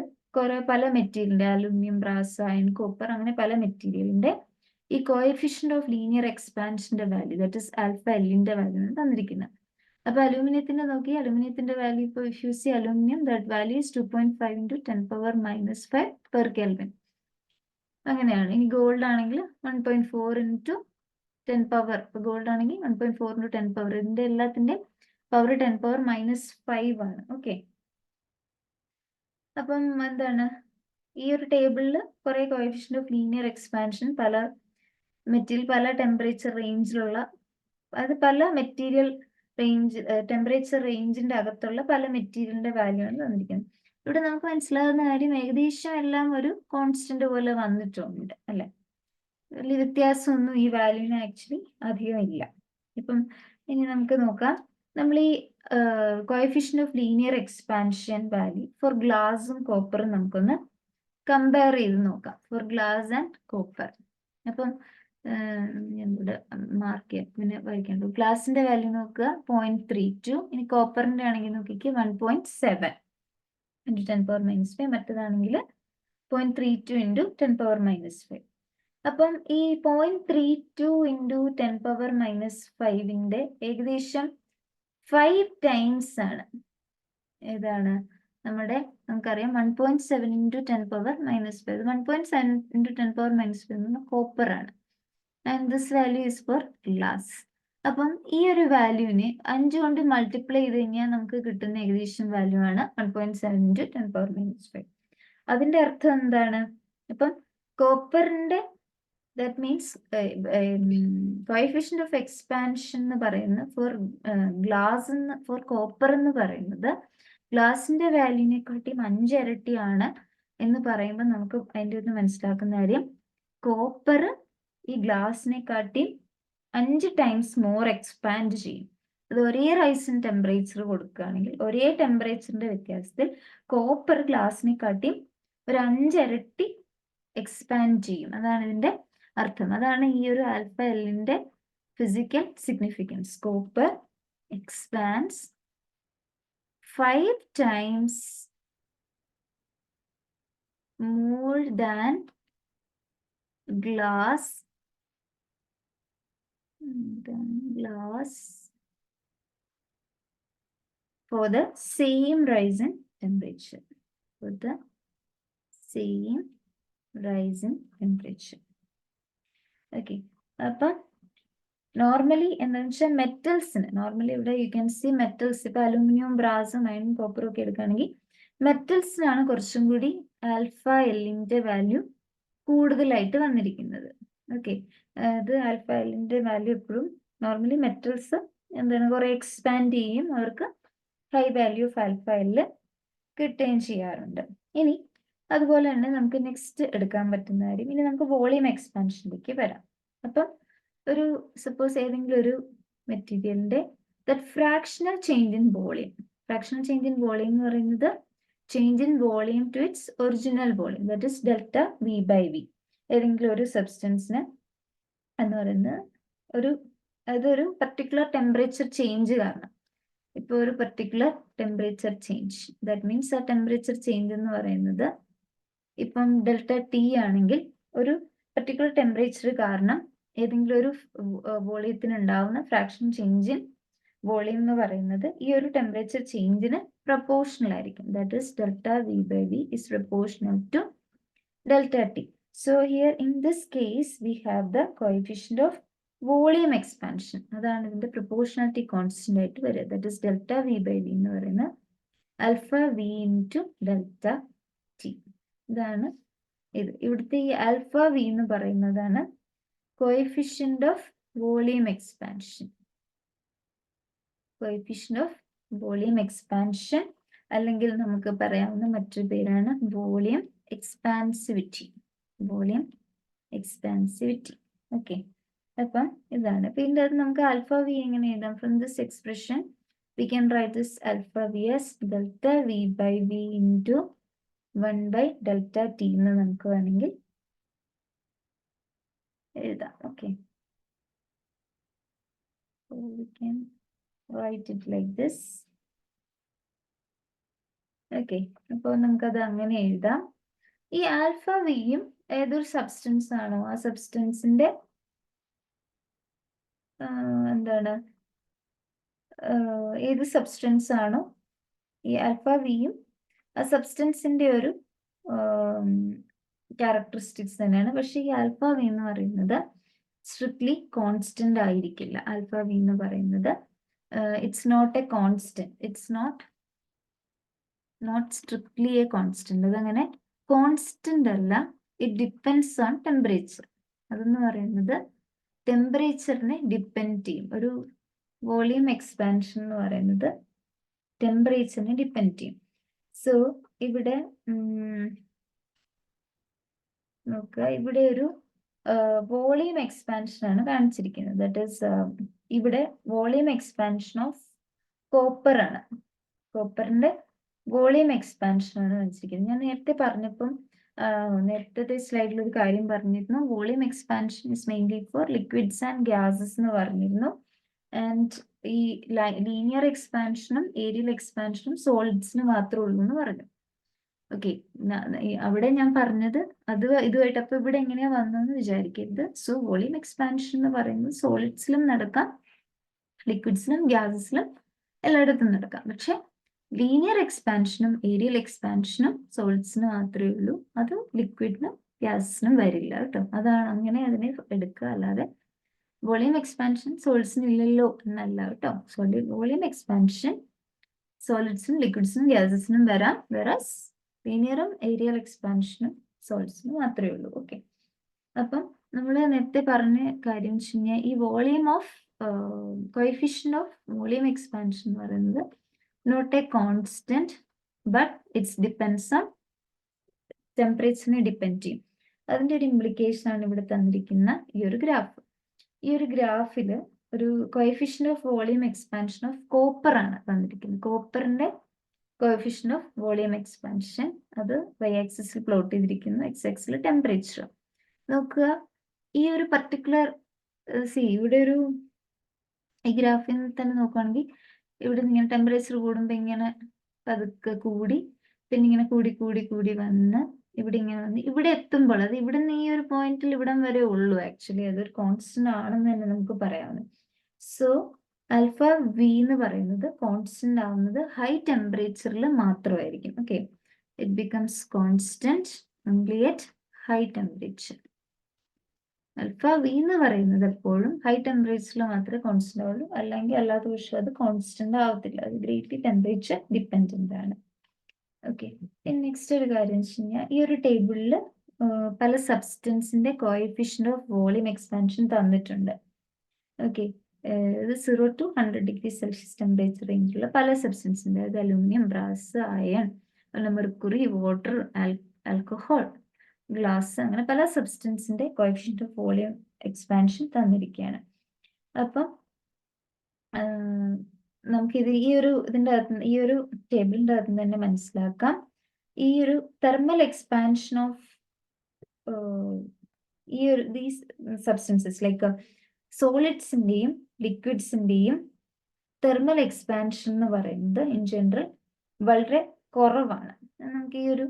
പല മെറ്റീരിയലിന്റെ അലുമിനിയം, ബ്രാസ്, അയൺ, കോപ്പർ, അങ്ങനെ പല മെറ്റീരിയലിന്റെ ഈ കോഎഫിഷ്യന്റ് ഓഫ് ലീനിയർ എക്സ്പാൻഷന്റെ വാല്യൂ, ദാറ്റ് ഇസ് ആൽഫ എല്ലിന്റെ വാല്യൂ ആണ് തന്നിരിക്കുന്നത്. അപ്പൊ അലൂമിനിയത്തിന്റെ നോക്കി, അലൂമിനിയത്തിന്റെ വാല്യൂ ഇപ്പോൾ if you see aluminium, that value is 2.5 into 10⁻⁻5 per Kelvin. അങ്ങനെയാണ്. ഇനി ഗോൾഡ് ആണെങ്കിൽ 1.4 into 10 പവർ, ഇപ്പൊ ഗോൾഡ് ആണെങ്കിൽ 1.4 into 10 പവർ, ഇതിന്റെ എല്ലാത്തിന്റെ പവർ 10⁻⁻5 ആണ്. ഓക്കെ. അപ്പം എന്താണ് ഈ ഒരു ടേബിളിൽ കുറെ കോഎഫിഷ്യന്റ് ഓഫ് ലീനിയർ എക്സ്പാൻഷൻ പല മെറ്റീരിയൽ പല ടെമ്പറേച്ചർ റേഞ്ചിലുള്ള, അത് പല മെറ്റീരിയൽ റേഞ്ച് ടെമ്പറേച്ചർ റേഞ്ചിന്റെ അകത്തുള്ള പല മെറ്റീരിയലിന്റെ വാല്യൂ ആണ് തന്നിരിക്കുന്നത്. ഇവിടെ നമുക്ക് മനസ്സിലാകുന്ന കാര്യം ഏകദേശം എല്ലാം ഒരു കോൺസ്റ്റന്റ് പോലെ വന്നിട്ടുണ്ട് അല്ലെ. വലിയ വ്യത്യാസമൊന്നും ഈ വാല്യൂവിന് ആക്ച്വലി അധികം ഇല്ല. ഇപ്പം ഇനി നമുക്ക് നോക്കാം, നമ്മൾ ഈ coefficient of linear expansion value for ഗ്ലാസും കോപ്പറും നമുക്കൊന്ന് കമ്പയർ ചെയ്ത് നോക്കാം. For glass and copper. അപ്പം ഞാനിവിടെ മാർക്ക് ചെയ്യാം, പിന്നെ വായിക്കണ്ടു. ഗ്ലാസിന്റെ വാല്യൂ നോക്കുക 0.32. ഇനി കോപ്പറിന്റെ ആണെങ്കിൽ നോക്കിക്ക് 1.7 into 10⁻⁻5. മറ്റേതാണെങ്കിൽ 0.32 into 10⁻⁻5. അപ്പം ഈ 0.32 into 10⁻⁻5ന്റെ ഏകദേശം 5 times ആണ്. ഏതാണ് നമ്മുടെ, നമുക്കറിയാം 1.7 into 10⁻⁻5. 1.7 into 10⁻⁻5 കോപ്പർ ആണ്. And this value is for glass. അപ്പം ഈ ഒരു വാല്യൂവിനെ 5 കൊണ്ട് മൾട്ടിപ്ലൈ ചെയ്ത് കഴിഞ്ഞാൽ നമുക്ക് കിട്ടുന്ന ഏകദേശം വാല്യൂ ആണ് 1.7 into 10⁻⁻5. അതിന്റെ അർത്ഥം എന്താണ്? അപ്പം കോപ്പറിന്റെ that means coefficient of expansion എന്ന് പറയുന്നത് ഫോർ ഗ്ലാസ് ഫോർ കോപ്പർ എന്ന് പറയുന്നത് ഗ്ലാസിന്റെ വാല്യൂവിനെക്കാട്ടിയും 5 ഇരട്ടിയാണ് എന്ന് പറയുമ്പോൾ നമുക്ക് അതിൻ്റെ ഒന്ന് മനസ്സിലാക്കുന്ന കാര്യം, കോപ്പർ ഈ ഗ്ലാസിനെക്കാട്ടി 5 times മോർ എക്സ്പാൻഡ് ചെയ്യും. അത് ഒരേ റൈസ് ഇൻ ടെമ്പറേച്ചർ കൊടുക്കുകയാണെങ്കിൽ, ഒരേ ടെമ്പറേച്ചറിന്റെ വ്യത്യാസത്തിൽ കോപ്പർ ഗ്ലാസിനെക്കാട്ടി ഒരു 5 ഇരട്ടി എക്സ്പാൻഡ് ചെയ്യും. അതാണ് ഇതിന്റെ അർത്ഥം. അതാണ് ഈ ഒരു ആൽഫ എല്ലിന്റെ physical significance. Copper expands 5 times more than glass for the same rise in temperature. For the same rise in temperature. Okay. അപ്പം നോർമലി എന്താണെന്ന് വെച്ചാൽ മെറ്റൽസിന് നോർമലി ഇവിടെ യു ക്യാൻ സി മെറ്റൽസ്, ഇപ്പൊ അലൂമിനിയം, ബ്രാസും അയൺ, കോപ്പറും ഒക്കെ എടുക്കുകയാണെങ്കിൽ മെറ്റൽസിനാണ് കുറച്ചും കൂടി ആൽഫ എല്ലിന്റെ വാല്യൂ കൂടുതലായിട്ട് വന്നിരിക്കുന്നത്. ഓക്കെ, ഇത് ആൽഫ എല്ലിന്റെ വാല്യൂ എപ്പോഴും നോർമലി മെറ്റൽസ് എന്താണ് കുറെ എക്സ്പാൻഡ് ചെയ്യും, അവർക്ക് ഹൈ വാല്യൂ ഓഫ് ആൽഫ എല്ല് കിട്ടുകയും ചെയ്യാറുണ്ട്. ഇനി അതുപോലെ തന്നെ നമുക്ക് നെക്സ്റ്റ് എടുക്കാൻ പറ്റുന്ന കാര്യം, ഇനി നമുക്ക് വോളിയം എക്സ്പാൻഷനിലേക്ക് വരാം. അപ്പം ഒരു സപ്പോസ് ഏതെങ്കിലും ഒരു മെറ്റീരിയലിന്റെ fractional change in volume, fractional change in volume എന്ന് പറയുന്നത് change in volume to its original volume, that is delta V by V. ഏതെങ്കിലും ഒരു സബ്സ്റ്റൻസിന് എന്ന് പറയുന്നത് അതൊരു പർട്ടിക്കുലർ ടെമ്പറേച്ചർ ചേഞ്ച് കാരണം, ഇപ്പോൾ ഒരു particular temperature change, that means ആ ടെമ്പറേച്ചർ ചേഞ്ച് എന്ന് പറയുന്നത് ഇപ്പം ഡെൽറ്റ ടി ആണെങ്കിൽ ഒരു പർട്ടിക്കുലർ ടെമ്പറേച്ചർ കാരണം ഏതെങ്കിലും ഒരു വോളിയത്തിന് ഉണ്ടാവുന്ന ഫ്രാക്ഷൻ ചേഞ്ച് ഇൻ വോളിയം എന്ന് പറയുന്നത് ഈ ഒരു ടെമ്പറേച്ചർ ചേഞ്ചിന് പ്രൊപ്പോർഷണൽ ആയിരിക്കും. That is delta V by V is proportional to delta T. So here in this case we have the coefficient of volume expansion. അതാണ് ഇതിന്റെ പ്രൊപ്പോർഷണാലിറ്റി കോൺസ്റ്റന്റ് ആയിട്ട് വരിക. That is delta V by V എന്ന് പറയുന്നത് alpha V into delta T. ഇതാണ് ഇത്. ഇവിടുത്തെ ഈ ആൽഫ വി എന്ന് പറയുന്നതാണ് coefficient of volume expansion. Coefficient of volume expansion, അല്ലെങ്കിൽ നമുക്ക് പറയാവുന്ന മറ്റൊരു പേരാണ് വോളിയം എക്സ്പാൻസിവിറ്റി. വോളിയം എക്സ്പാൻസിവിറ്റി. ഓക്കെ, അപ്പം ഇതാണ്. അപ്പൊ ഇതിൻ്റെ അകത്ത് നമുക്ക് ആൽഫ വി എങ്ങനെ എഴുതാം? From this expression we can write this alpha V as delta V by V into 1 by delta T എന്ന് നമുക്ക് വേണമെങ്കിൽ എഴുതാം. Okay, we can write it like this. Okay, അപ്പോൾ നമുക്കത് അങ്ങനെ എഴുതാം. ഈ ആൽഫ വിയും ഏതൊരു സബ്സ്റ്റൻസ് ആണോ ആ സബ്സ്റ്റൻസിന്റെ എന്താണ് ഏത് സബ്സ്റ്റൻസ് ആണോ ഈ ആൽഫ വിയും ആ സബ്സ്റ്റൻസിന്റെ ഒരു ക്യാരക്ടറിസ്റ്റിക്സ് തന്നെയാണ്. പക്ഷെ ഈ ആൽഫ വി എന്ന് പറയുന്നത് സ്ട്രിക്ട്ലി കോൺസ്റ്റന്റ് ആയിരിക്കില്ല. ആൽഫ വി എന്ന് പറയുന്നത് it's not a constant, it's not strictly a constant. അതങ്ങനെ കോൺസ്റ്റന്റ് അല്ല, ഇറ്റ് ഡിപ്പെൻഡ്സ് ഓൺ ടെമ്പറേച്ചർ. അതെന്ന് പറയുന്നത് ടെമ്പറേച്ചറിനെ ഡിപ്പെൻഡ് ചെയ്യും. ഒരു വോളിയം എക്സ്പാൻഷൻ എന്ന് പറയുന്നത് ടെമ്പറേച്ചറിനെ ഡിപ്പെൻഡ് ചെയ്യും. സോ ഇവിടെ നോക്കുക, ഇവിടെ ഒരു വോളിയം എക്സ്പാൻഷൻ ആണ് കാണിച്ചിരിക്കുന്നത്. ദാറ്റ് ഈസ് ഇവിടെ വോളിയം എക്സ്പാൻഷൻ ഓഫ് കോപ്പർ ആണ്. കോപ്പറിന്റെ വോളിയം എക്സ്പാൻഷൻ ആണ് കാണിച്ചിരിക്കുന്നത്. ഞാൻ നേരത്തെ പറഞ്ഞപ്പം നേരത്തെ സ്ലൈഡിൽ ഒരു കാര്യം പറഞ്ഞിരുന്നു, volume expansion is mainly four liquids and gases എന്ന് പറഞ്ഞിരുന്നു. ആൻഡ് ഈ ലീനിയർ എക്സ്പാൻഷനും ഏരിയൽ എക്സ്പാൻഷനും സോളിഡ്സിന് മാത്രമേ ഉള്ളൂ എന്ന് പറഞ്ഞു. ഓക്കെ, അവിടെ ഞാൻ പറഞ്ഞത് ഇതുമായിട്ട് അപ്പൊ ഇവിടെ എങ്ങനെയാ വന്നതെന്ന് വിചാരിക്കരുത്. സോ വോളിയം എക്സ്പാൻഷൻ എന്ന് പറയുന്നത് സോളിഡ്സിലും നടക്കാം, ലിക്വിഡ്സിലും ഗ്യാസസിലും എല്ലായിടത്തും നടക്കാം. പക്ഷെ ലീനിയർ എക്സ്പാൻഷനും ഏരിയൽ എക്സ്പാൻഷനും സോളിഡ്സിന് മാത്രമേ ഉള്ളൂ. അത് ലിക്വിഡിനും ഗ്യാസസിനും വരില്ല കേട്ടോ. അതാണ് അങ്ങനെ അതിനെ എടുക്കുക, അല്ലാതെ വോളിയം എക്സ്പാൻഷൻ സോളിഡ്സിന് ഇല്ലല്ലോ എന്നല്ല കേട്ടോ. വോളിയം എക്സ്പാൻഷൻ സോളിഡ്സിനും ലിക്വിഡ്സിനും ഗ്യാസസിനും വരാം, വെറസ് ലീനിയറും ഏരിയൽ എക്സ്പാൻഷനും സോളിഡ്സിനും മാത്രമേ ഉള്ളൂ. ഓക്കെ, അപ്പം നമ്മൾ നേരത്തെ പറഞ്ഞ കാര്യം വെച്ച് കഴിഞ്ഞാൽ ഈ volume of coefficient of volume expansion എന്ന് പറയുന്നത് not a constant, but it's depends on ടെമ്പറേച്ചറിനെ ഡിപ്പെൻഡ് ചെയ്യും. അതിന്റെ ഒരു ഇംപ്ലിക്കേഷൻ ആണ് ഇവിടെ തന്നിരിക്കുന്ന ഈ ഒരു ഗ്രാഫ്. ഈ ഒരു ഗ്രാഫിൽ ഒരു coefficient of volume expansion of copper ആണ് തന്നിരിക്കുന്നത്. കോപ്പറിന്റെ കോഎഫിഷ്യന്റ് ഓഫ് വോളിയം എക്സ്പാൻഷൻ അത് y ആക്സിസിൽ പ്ലോട്ട് ചെയ്തിരിക്കുന്നു, x ആക്സിൽ ടെമ്പറേച്ചർ. നോക്കുക, ഈ ഒരു പർട്ടിക്കുലർ ഇവിടെ ഒരു ഈ ഗ്രാഫിൽ തന്നെ നോക്കുകയാണെങ്കിൽ ഇവിടെ ഇങ്ങനെ ടെമ്പറേച്ചർ കൂടുമ്പോൾ ഇങ്ങനെ പതുക്കെ കൂടി പിന്നെ ഇങ്ങനെ കൂടി കൂടി കൂടി വന്ന് ഇവിടെ ഇങ്ങനെ വന്ന് ഇവിടെ എത്തുമ്പോൾ അത് ഇവിടെ നിന്ന് ഈ ഒരു പോയിന്റിൽ ഇവിടം വരെ ഉള്ളൂ. ആക്ച്വലി അതൊരു കോൺസ്റ്റന്റ് ആണെന്ന് തന്നെ നമുക്ക് പറയാവുന്നത്. സോ ആൽഫ വി എന്ന് പറയുന്നത് കോൺസ്റ്റന്റ് ആവുന്നത് ഹൈ ടെമ്പറേച്ചറിൽ മാത്രമായിരിക്കും. Okay, it becomes constant only at high temperature. Alpha V എന്ന് പറയുന്നത് എപ്പോഴും ഹൈ ടെമ്പറേച്ചറിൽ മാത്രമേ കോൺസ്റ്റന്റ് ആവുള്ളൂ, അല്ലെങ്കിൽ അല്ലാത്ത പക്ഷം അത് കോൺസ്റ്റന്റ് ആവത്തില്ല. അത് ഗ്രേറ്റ്ലി ടെമ്പറേച്ചർ ഡിപ്പെൻഡന്റ് ആണ്. ഓക്കെ, നെക്സ്റ്റ് ഒരു കാര്യം എന്ന് വെച്ച് കഴിഞ്ഞാൽ ഈ ഒരു ടേബിളിൽ പല സബ്സ്റ്റൻസിന്റെ കോഎഫിഷ്യന്റ് ഓഫ് വോളിയം എക്സ്പാൻഷൻ തന്നിട്ടുണ്ട്. ഓക്കെ, ഇത് 0 to 100 ഡിഗ്രി സെൽഷ്യസ് ടെമ്പറേച്ചർ റേഞ്ചിലുള്ള പല സബ്സ്റ്റൻസിന്റെ, അതായത് aluminium, brass, iron, mercury, water, alcohol, glass, അങ്ങനെ പല സബ്സ്റ്റൻസിന്റെ കോഎഫിഷ്യന്റ് ഓഫ് വോളിയം എക്സ്പാൻഷൻ തന്നിരിക്കുകയാണ്. അപ്പം നമുക്കിത് ഇതിന്റെ അകത്ത് ഈ ഒരു ടേബിളിന്റെ അകത്ത് തന്നെ മനസ്സിലാക്കാം, ഈ ഒരു തെർമൽ എക്സ്പാൻഷൻ ഓഫ് ഈ ഒരു ദീസ് സബ്സ്റ്റൻസസ് ലൈക്ക് സോളിഡ്സിന്റെയും ലിക്വിഡ്സിന്റെയും തെർമൽ എക്സ്പാൻഷൻ എന്ന് പറയുന്നത് ഇൻ ജനറൽ വളരെ കുറവാണ്. നമുക്ക് ഈ ഒരു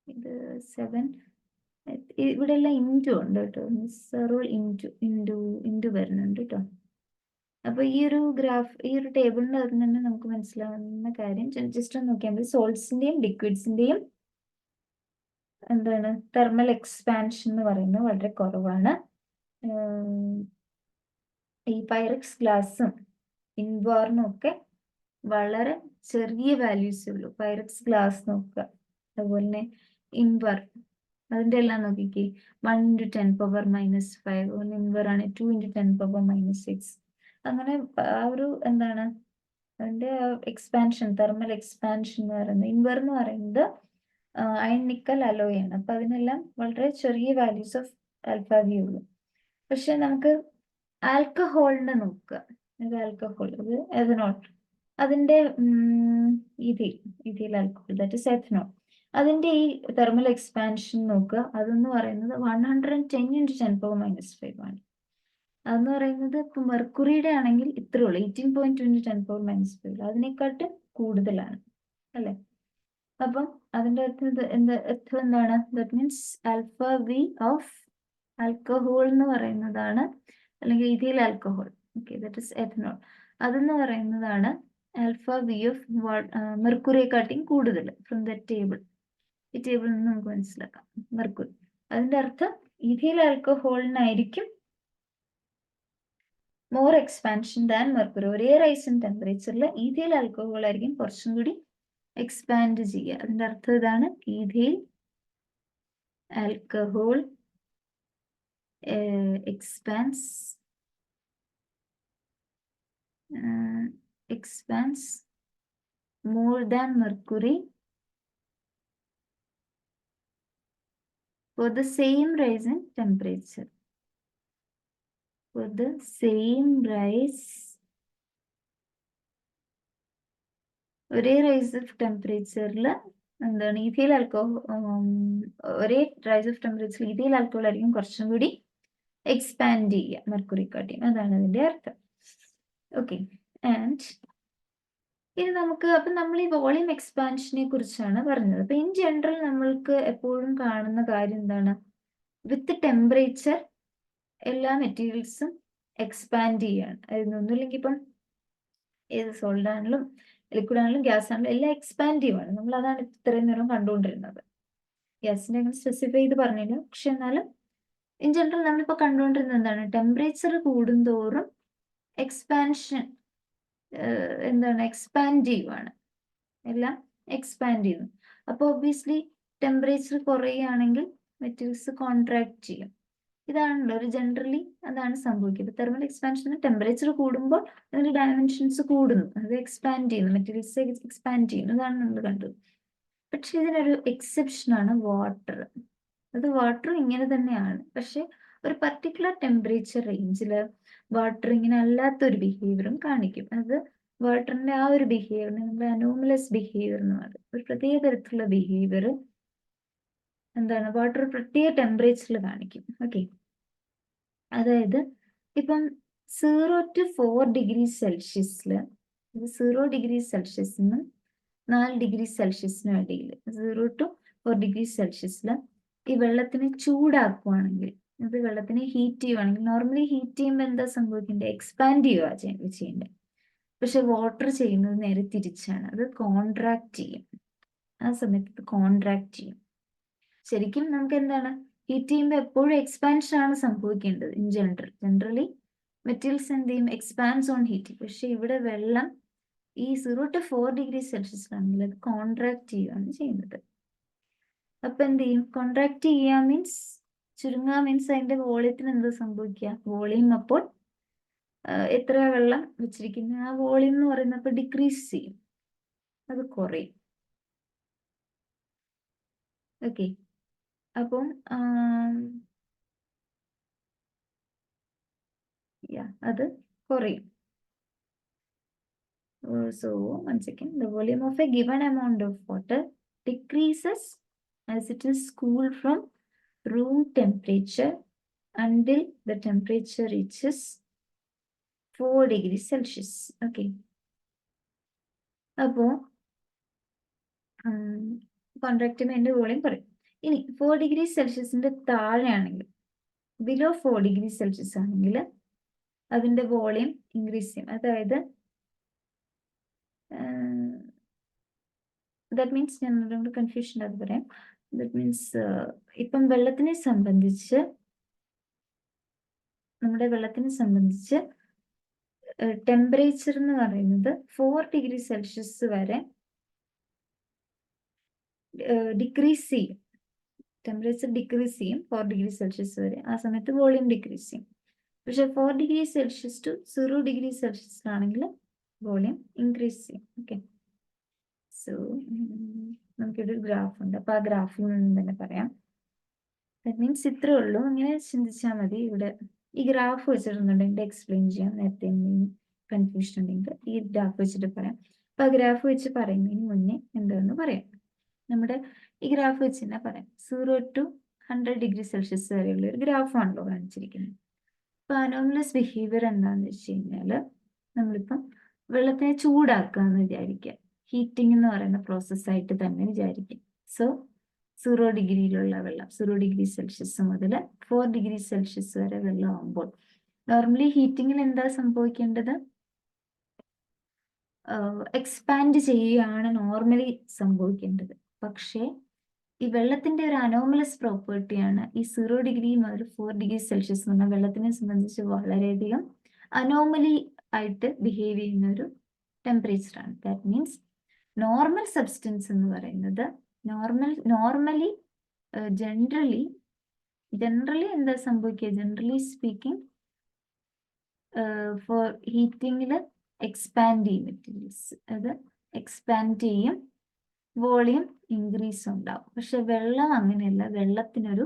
ഇത് 7 ഇവിടെ എല്ലാം ഇൻറ്റു ഉണ്ട് കേട്ടോ, ഇൻറ്റു വരുന്നുണ്ട് കേട്ടോ. അപ്പൊ ഈ ഒരു ടേബിളിന്റെ അകത്ത് തന്നെ നമുക്ക് മനസ്സിലാവുന്ന കാര്യം ജസ്റ്റ് ഒന്ന് നോക്കിയാൽ മതി. സോൾട്സിന്റെയും ലിക്വിഡ്സിന്റെയും എന്താണ് തെർമൽ എക്സ്പാൻഷൻ എന്ന് പറയുന്നത് വളരെ കുറവാണ്. ഈ പൈറക്സ് ഗ്ലാസും ഇൻവാറിനും ഒക്കെ വളരെ ചെറിയ വാല്യൂസേ ഉള്ളൂ. പൈറക്സ് ഗ്ലാസ് നോക്കുക, അതുപോലെ തന്നെ ഇൻവാർ, അതിന്റെ എല്ലാം നോക്കിക്കേ 1 into 10 power -5, ഇൻവർ ആണ് 2 into 10 power -6. അങ്ങനെ ആ ഒരു എന്താണ് അതിന്റെ എക്സ്പാൻഷൻ, തെർമൽ എക്സ്പാൻഷൻ എന്ന് പറയുന്നത്, ഇൻവർ എന്ന് പറയുന്നത് അയൺ നിക്കൽ അലോയ് ആണ്. അപ്പൊ അതിനെല്ലാം വളരെ ചെറിയ വാല്യൂസ് ഓഫ് ആൽഫ വി ഉള്ളൂ. പക്ഷെ നമുക്ക് ആൽക്കഹോളിന്റെ നോക്കുക, ആൽക്കഹോൾ, അത് എഥനോൾ, അതിന്റെ ഇഥീൽ ആൽക്കഹോൾ, ദാറ്റ് ഇസ് എഥനോൾ, അതിന്റെ ഈ തെർമൽ എക്സ്പാൻഷൻ നോക്കുക. അതെന്ന് പറയുന്നത് 110 into 10 power -5 ആണ്. അതെന്ന് പറയുന്നത് ഇപ്പൊ മെർക്കുറിയുടെ ആണെങ്കിൽ ഇത്രേ ഉള്ളൂ, 18.2 into 10 power -5, അതിനെക്കാട്ടും കൂടുതലാണ് അല്ലെ. അപ്പം അതിന്റെ അർത്ഥം എന്താണ്? That means alpha V of alcohol എന്ന് പറയുന്നതാണ്, അല്ലെങ്കിൽ ethyl alcohol, okay, that is ethanol, അതെന്ന് പറയുന്നതാണ് ആൽഫ വി ഓഫ് മെർക്കുറിയെക്കാട്ടിയും കൂടുതൽ. ഫ്രം ദ ടേബിൾ, ഈ ടേബിളിൽ നിന്ന് നമുക്ക് മനസ്സിലാക്കാം മെർക്കുറി. അതിന്റെ അർത്ഥം ഇഥീൽ ആൽക്കഹോളിനായിരിക്കും മോർ എക്സ്പാൻഷൻ ദാൻ മെർക്കുറി. ഒരേ റൈസ് ഇൻ ടെമ്പറേച്ചറിൽ ഈഥൈൽ ആൽക്കഹോൾ ആയിരിക്കും കുറച്ചും കൂടി എക്സ്പാൻഡ് ചെയ്യുക. അതിന്റെ അർത്ഥം ഇതാണ്, ethyl alcohol expands more than mercury for the same rise in temperature. For the same rise, ഒരേ റൈസ് ഓഫ് ടെമ്പറേച്ചറിൽ എന്താണ് ഈഥൈൽ ആൽക്കഹോൾ, ഒരേ റൈസ് ഓഫ് ടെമ്പറേച്ചറിൽ ഈഥൈൽ ആൽക്കഹോൾ ആയിരിക്കും കുറച്ചും കൂടി എക്സ്പാൻഡ് ചെയ്യുക മെർക്കുറിക്കാട്ടിയും. അതാണ് അതിന്റെ അർത്ഥം. ഓക്കെ, ആൻഡ് ഇനി നമുക്ക്, അപ്പൊ നമ്മൾ ഈ വോളിയം എക്സ്പാൻഷനെ കുറിച്ചാണ് പറഞ്ഞത്. അപ്പൊ ഇൻ ജനറൽ നമ്മൾക്ക് എപ്പോഴും കാണുന്ന കാര്യം എന്താണ്? വിത്ത് ടെമ്പറേച്ചർ എല്ലാ മെറ്റീരിയൽസും എക്സ്പാൻഡ് ചെയ്യാണ്. ഒന്നുമില്ലെങ്കിൽ ഇപ്പം ഏത് സോളിഡ് ആണെങ്കിലും ലിക്വിഡ് ആണെങ്കിലും ഗ്യാസ് ആണെങ്കിലും എല്ലാം എക്സ്പാൻഡ് ചെയ്യുവാണ്. നമ്മൾ അതാണ് ഇത്രയും നേരം കണ്ടുകൊണ്ടിരുന്നത്. ഗ്യാസിന്റെ അങ്ങനെ സ്പെസിഫൈ ചെയ്ത് പറഞ്ഞില്ല, പക്ഷെ എന്നാലും ഇൻ ജനറൽ നമ്മളിപ്പോ കണ്ടുകൊണ്ടിരുന്നത് എന്താണ്? ടെമ്പറേച്ചർ കൂടുന്തോറും എക്സ്പാൻഷൻ എന്താണ് എക്സ്പാൻഡ് ചെയ്യുവാണ്, എല്ലാം എക്സ്പാൻഡ് ചെയ്യുന്നു. അപ്പോൾ ഒബ്വിയസ്ലി ടെമ്പറേച്ചർ കുറയുകയാണെങ്കിൽ മെറ്റീരിയൽസ് കോൺട്രാക്ട് ചെയ്യും. ഇതാണല്ലോ ഒരു ജനറലി അതാണ് സംഭവിക്കുന്നത്. തെർമൽ എക്സ്പാൻഷൻ ടെമ്പറേച്ചർ കൂടുമ്പോൾ അതിന്റെ ഡയമെൻഷൻസ് കൂടുന്നു, അത് എക്സ്പാൻഡ് ചെയ്യുന്നു, മെറ്റീരിയൽസ് എക്സ്പാൻഡ് ചെയ്യുന്നു, ഇതാണ് നമ്മൾ കണ്ടത്. പക്ഷെ ഇതിനൊരു എക്സെപ്ഷനാണ് വാട്ടർ. അത് വാട്ടർ ഇങ്ങനെ തന്നെയാണ്, പക്ഷെ ഒരു പർട്ടിക്കുലർ ടെമ്പറേച്ചർ റേഞ്ചിൽ വാട്ടർ ഇങ്ങനെ അല്ലാത്തൊരു ബിഹേവിയറും കാണിക്കും. അത് വാട്ടറിന്റെ ആ ഒരു ബിഹേവിയറിന് നമ്മൾ അനോമലസ് ബിഹേവിയർ എന്ന് പറയും. ഒരു പ്രത്യേക തരത്തിലുള്ള ബിഹേവിയർ എന്താണ് വാട്ടർ പ്രത്യേക ടെമ്പറേച്ചറിൽ കാണിക്കും. ഓക്കെ, അതായത് ഇപ്പം 0 to 4 ഡിഗ്രി സെൽഷ്യസിൽ, 0 ഡിഗ്രി സെൽഷ്യസിനും 4 ഡിഗ്രി സെൽഷ്യസിനും ഇടയിൽ 0 to 4 ഡിഗ്രി സെൽഷ്യസിൽ ഈ വെള്ളത്തിനെ ചൂടാക്കുവാണെങ്കിൽ, അത് വെള്ളത്തിനെ ഹീറ്റ് ചെയ്യുവാണെങ്കിൽ, നോർമലി ഹീറ്റ് ചെയ്യുമ്പോൾ എന്താ സംഭവിക്കേണ്ടത്? എക്സ്പാൻഡ് ചെയ്യുക ചെയ്യേണ്ടത്. പക്ഷെ വാട്ടർ ചെയ്യുന്നത് നേരെ തിരിച്ചാണ്, അത് കോൺട്രാക്ട് ചെയ്യും. ആ സമയത്ത് കോൺട്രാക്ട് ചെയ്യും. ശരിക്കും നമുക്ക് എന്താണ് ഹീറ്റ് ചെയ്യുമ്പോൾ എപ്പോഴും എക്സ്പാൻഷൻ ആണ് സംഭവിക്കേണ്ടത് ഇൻ ജനറലി മെറ്റീരിയൽസ് എന്ത് ചെയ്യും, എക്സ്പാൻസ് ഓൺ ഹീറ്റിംഗ്. പക്ഷെ ഇവിടെ വെള്ളം ഈ 0 to 4 ഡിഗ്രി സെൽഷ്യസിലാണെങ്കിൽ അത് കോൺട്രാക്ട് ചെയ്യുകയാണ് ചെയ്യുന്നത്. അപ്പൊ എന്ത് ചെയ്യും, കോൺട്രാക്ട് ചെയ്യുക മീൻസ് ചുരുങ്ങുക മീൻസ് അതിന്റെ വോളിയത്തിന് എന്ത് സംഭവിക്കുക, വോളിയം അപ്പോൾ എത്ര വെള്ളം വെച്ചിരിക്കുന്ന ആ വോളിയം എന്ന് പറയുന്നത് ഡിക്രീസ് ചെയ്യും, അത് കുറയും. ഓക്കെ, അപ്പം അത് കുറയും. So once again, the volume of a given amount of water decreases as it is cooled from room temperature until the temperature reaches 4 degrees Celsius. Okay. അപ്പോൾ കോൺട്രാക്റ്റിന്റെ വോളിയം കുറയും. ഇനി 4 ഡിഗ്രി സെൽഷ്യസിന്റെ താഴെയാണെങ്കിൽ, ബിലോ 4 ഡിഗ്രി സെൽഷ്യസ് ആണെങ്കിൽ അതിന്റെ വോളിയം ഇൻക്രീസ് ചെയ്യും. അതായത് ദാറ്റ് മീൻസ് ഞാൻ കൺഫ്യൂഷൻ അത് പറയാം. ദാറ്റ് മീൻസ് ഇപ്പം നമ്മുടെ വെള്ളത്തിനെ സംബന്ധിച്ച് ടെമ്പറേച്ചർ എന്ന് പറയുന്നത് 4 ഡിഗ്രി സെൽഷ്യസ് വരെ ഡിക്രീസ് ചെയ്യും. ടെമ്പറേച്ചർ ഡിക്രീസ് ചെയ്യും 4 ഡിഗ്രി സെൽഷ്യസ് വരെ. ആ സമയത്ത് വോളിയം ഡിക്രീസ് ചെയ്യും. പക്ഷെ 4 ഡിഗ്രി സെൽഷ്യസ് ടു 0 ഡിഗ്രി സെൽഷ്യസിലാണെങ്കിൽ വോളിയം ഇൻക്രീസ് ചെയ്യും. ഓക്കെ, സോ നമുക്കിവിടെ ഒരു ഗ്രാഫ് ഉണ്ട്. അപ്പൊ ആ ഗ്രാഫിൽ നിന്ന് തന്നെ പറയാം. ദാറ്റ് മീൻസ് ഇത്രേ ഉള്ളൂ. ഇങ്ങനെ ചിന്തിച്ചാൽ മതി. ഇവിടെ ഈ ഗ്രാഫ് വെച്ചിട്ടുണ്ടെങ്കിൽ എക്സ്പ്ലെയിൻ ചെയ്യാം. നേരത്തെ കൺഫ്യൂഷൻ ഉണ്ടെങ്കിൽ ഈ ഗ്രാഫ് വെച്ചിട്ട് പറയാം. അപ്പൊ ആ ഗ്രാഫ് വെച്ച് പറയുന്നതിന് മുന്നേ എന്താണെന്ന് പറയാം. നമ്മുടെ ഈ ഗ്രാഫ് വെച്ച് തന്നെ പറയാം. 0 to 100 ഡിഗ്രി സെൽഷ്യസ് വരെയുള്ള ഒരു ഗ്രാഫാണല്ലോ കാണിച്ചിരിക്കുന്നത്. അപ്പൊ അനോമലസ് ബിഹേവിയർ എന്താണെന്ന് വെച്ച് കഴിഞ്ഞാല്, നമ്മളിപ്പം വെള്ളത്തിനെ ചൂടാക്കുക എന്ന് വിചാരിക്കുക. ഹീറ്റിംഗ് എന്ന് പറയുന്ന പ്രോസസ്സായിട്ട് തന്നെ വിചാരിക്കും. സോ 0 ഡിഗ്രിയിലുള്ള വെള്ളം, 0 ഡിഗ്രി സെൽഷ്യസ് മുതൽ 4 ഡിഗ്രി സെൽഷ്യസ് വരെ വെള്ളം ആകുമ്പോൾ നോർമലി ഹീറ്റിങ്ങിൽ എന്താ സംഭവിക്കേണ്ടത്, എക്സ്പാൻഡ് ചെയ്യുകയാണ് നോർമലി സംഭവിക്കേണ്ടത്. പക്ഷേ ഈ വെള്ളത്തിന്റെ ഒരു അനോമലസ് പ്രോപ്പർട്ടിയാണ് ഈ 0 ഡിഗ്രി മുതൽ 4 ഡിഗ്രി സെൽഷ്യസ് എന്ന് പറഞ്ഞാൽ വെള്ളത്തിനെ സംബന്ധിച്ച് വളരെയധികം അനോമലി ആയിട്ട് ബിഹേവ് ചെയ്യുന്ന ഒരു ടെമ്പറേച്ചറാണ്. ദാറ്റ് മീൻസ് നോർമൽ സബ്സ്റ്റൻസ് എന്ന് പറയുന്നത് നോർമലി ജനറലി എന്താ സംഭവിക്കുക, ജനറലി സ്പീക്കിംഗ് ഫോർ ഹീറ്റിംഗിൽ എക്സ്പാൻഡ് ചെയ്യും മെറ്റീരിയൽസ്, അത് എക്സ്പാൻഡ് ചെയ്യും, വോളിയം ഇൻക്രീസ് ഉണ്ടാവും. പക്ഷെ വെള്ളം അങ്ങനെയല്ല. വെള്ളത്തിനൊരു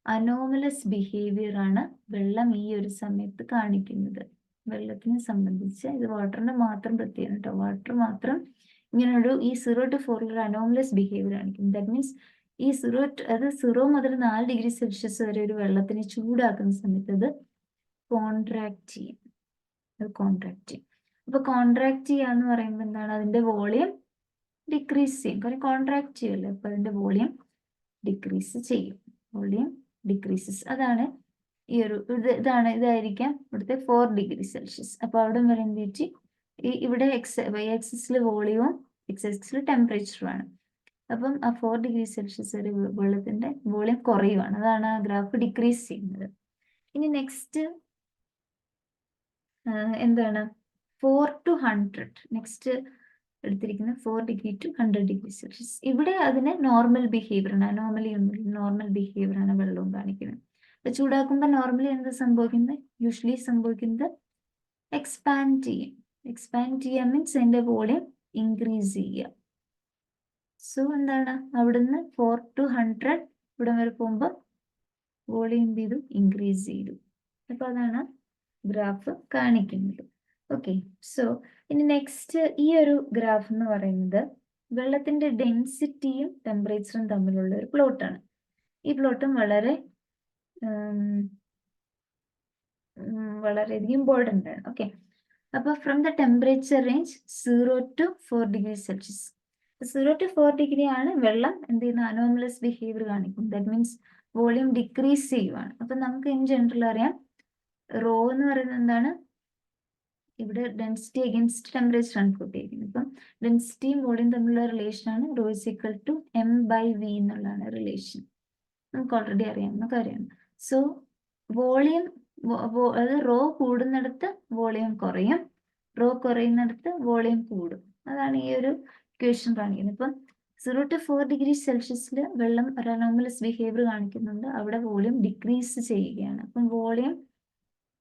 അനോമലസ് ബിഹേവിയർ ആണ് വെള്ളം ഈ ഒരു സമയത്ത് കാണിക്കുന്നത്. വെള്ളത്തിനെ സംബന്ധിച്ച് ഇത് വാട്ടറിന്റെ മാത്രം പ്രത്യേകം കേട്ടോ. വാട്ടർ മാത്രം ഇങ്ങനൊരു ഈ 0 to 4 ഒരു അനോമലസ് ബിഹേവിയർ കാണിക്കും. ദാറ്റ് മീൻസ് ഈ 0 മുതൽ 4 ഡിഗ്രി സെൽഷ്യസ് വരെ ഒരു വെള്ളത്തിനെ ചൂടാക്കുന്ന സമയത്ത് അത് കോൺട്രാക്ട് ചെയ്യും. അപ്പൊ കോൺട്രാക്ട് ചെയ്യാന്ന് പറയുമ്പോൾ എന്താണ്, അതിന്റെ വോളിയം ഡിക്രീസ് ചെയ്യും. കാരണം കോൺട്രാക്ട് ചെയ്യുമല്ലോ, അപ്പൊ അതിന്റെ വോളിയം ഡിക്രീസ് ചെയ്യും. Volume decreases. അതാണ് ഈ ഒരു ഇതായിരിക്കാം ഇവിടുത്തെ 4 ഡിഗ്രി സെൽഷ്യസ്. അപ്പൊ അവിടെ വരെ എന്ത് വെച്ച് ഇവിടെ y ആക്സിസിൽ വോളിയവും x ആക്സിസിൽ ടെമ്പറേച്ചറുമാണ്. അപ്പം ആ 4 ഡിഗ്രി സെൽഷ്യസ് വരെ വെള്ളത്തിന്റെ വോളിയം കുറയുവാണ്. അതാണ് ആ ഗ്രാഫ് ഡിക്രീസ് ചെയ്യുന്നത്. ഇനി നെക്സ്റ്റ് എന്താണ് 4 to 100. നെക്സ്റ്റ് എടുത്തിരിക്കുന്നത് 4 ഡിഗ്രി ടു 100 ഡിഗ്രി സെൽഷ്യസ്. ഇവിടെ അതിന് നോർമൽ ബിഹേവിയർ ആണ്, അനോമലി ഒന്നും, നോർമൽ ബിഹേവിയർ ആണ് വെള്ളവും കാണിക്കുന്നത്. അപ്പൊ ചൂടാക്കുമ്പോൾ നോർമലി എന്ത് സംഭവിക്കുന്നത്, യൂഷ്വലി സംഭവിക്കുന്നത് എക്സ്പാൻഡ് ചെയ്യുക മീൻസ് അതിന്റെ വോളിയം ഇൻക്രീസ് ചെയ്യുക. സോ എന്താണ്, അവിടുന്ന് 4 to 100 ഇവിടെ വരെ പോകുമ്പോൾ വോളിയം എന്ത് ചെയ്തു, ഇൻക്രീസ് ചെയ്തു. അപ്പൊ അതാണ് ഗ്രാഫ് കാണിക്കുന്നത്. ഓക്കെ, സോ ഇനി നെക്സ്റ്റ് ഈ ഒരു ഗ്രാഫ് എന്ന് പറയുന്നത് വെള്ളത്തിന്റെ ഡെൻസിറ്റിയും ടെമ്പറേച്ചറും തമ്മിലുള്ള ഒരു പ്ലോട്ടാണ്. ഈ പ്ലോട്ടും വളരെയധികം ഇമ്പോർട്ടൻ്റ് ആണ്. ഓക്കെ, അപ്പൊ from the temperature range 0 to 4 degree Celsius, 0 to 4 degree ആണ് വെള്ളം എന്ത് ചെയ്യുന്ന അനോമലസ് ബിഹേവിയർ കാണിക്കും. ദാറ്റ് മീൻസ് വോളിയം ഡിക്രീസ് ചെയ്യുവാണ്. അപ്പൊ നമുക്ക് ഇൻ ജനറൽ അറിയാം റോ എന്ന് പറയുന്നത് എന്താണ്, ഇവിടെ ഡെൻസിറ്റി അഗൈൻസ്റ്റ് ടെമ്പറേച്ചർ ആണ് കൂട്ടിയിരിക്കുന്നത്. ഇപ്പം ഡെൻസിറ്റിയും വോളിയം തമ്മിലുള്ള റിലേഷൻ ആണ് ρ = m/v എന്നുള്ളതാണ് റിലേഷൻ. നമുക്ക് ഓൾറെഡി അറിയാവുന്ന കാര്യമാണ്. സോ വോളിയം, അത് റോ കൂടുന്നിടത്ത് വോളിയം കുറയും, റോ കുറയുന്നിടത്ത് വോളിയം കൂടും. അതാണ് ഈ ഒരു ഇക്വേഷൻ കാണിക്കുന്നത്. ഇപ്പം 0 to 4 ഡിഗ്രി സെൽഷ്യസിൽ വെള്ളം ഒരു അനോമലസ് ബിഹേവിയർ കാണിക്കുന്നുണ്ട്, അവിടെ വോളിയം ഡിക്രീസ് ചെയ്യുകയാണ്. അപ്പം വോളിയം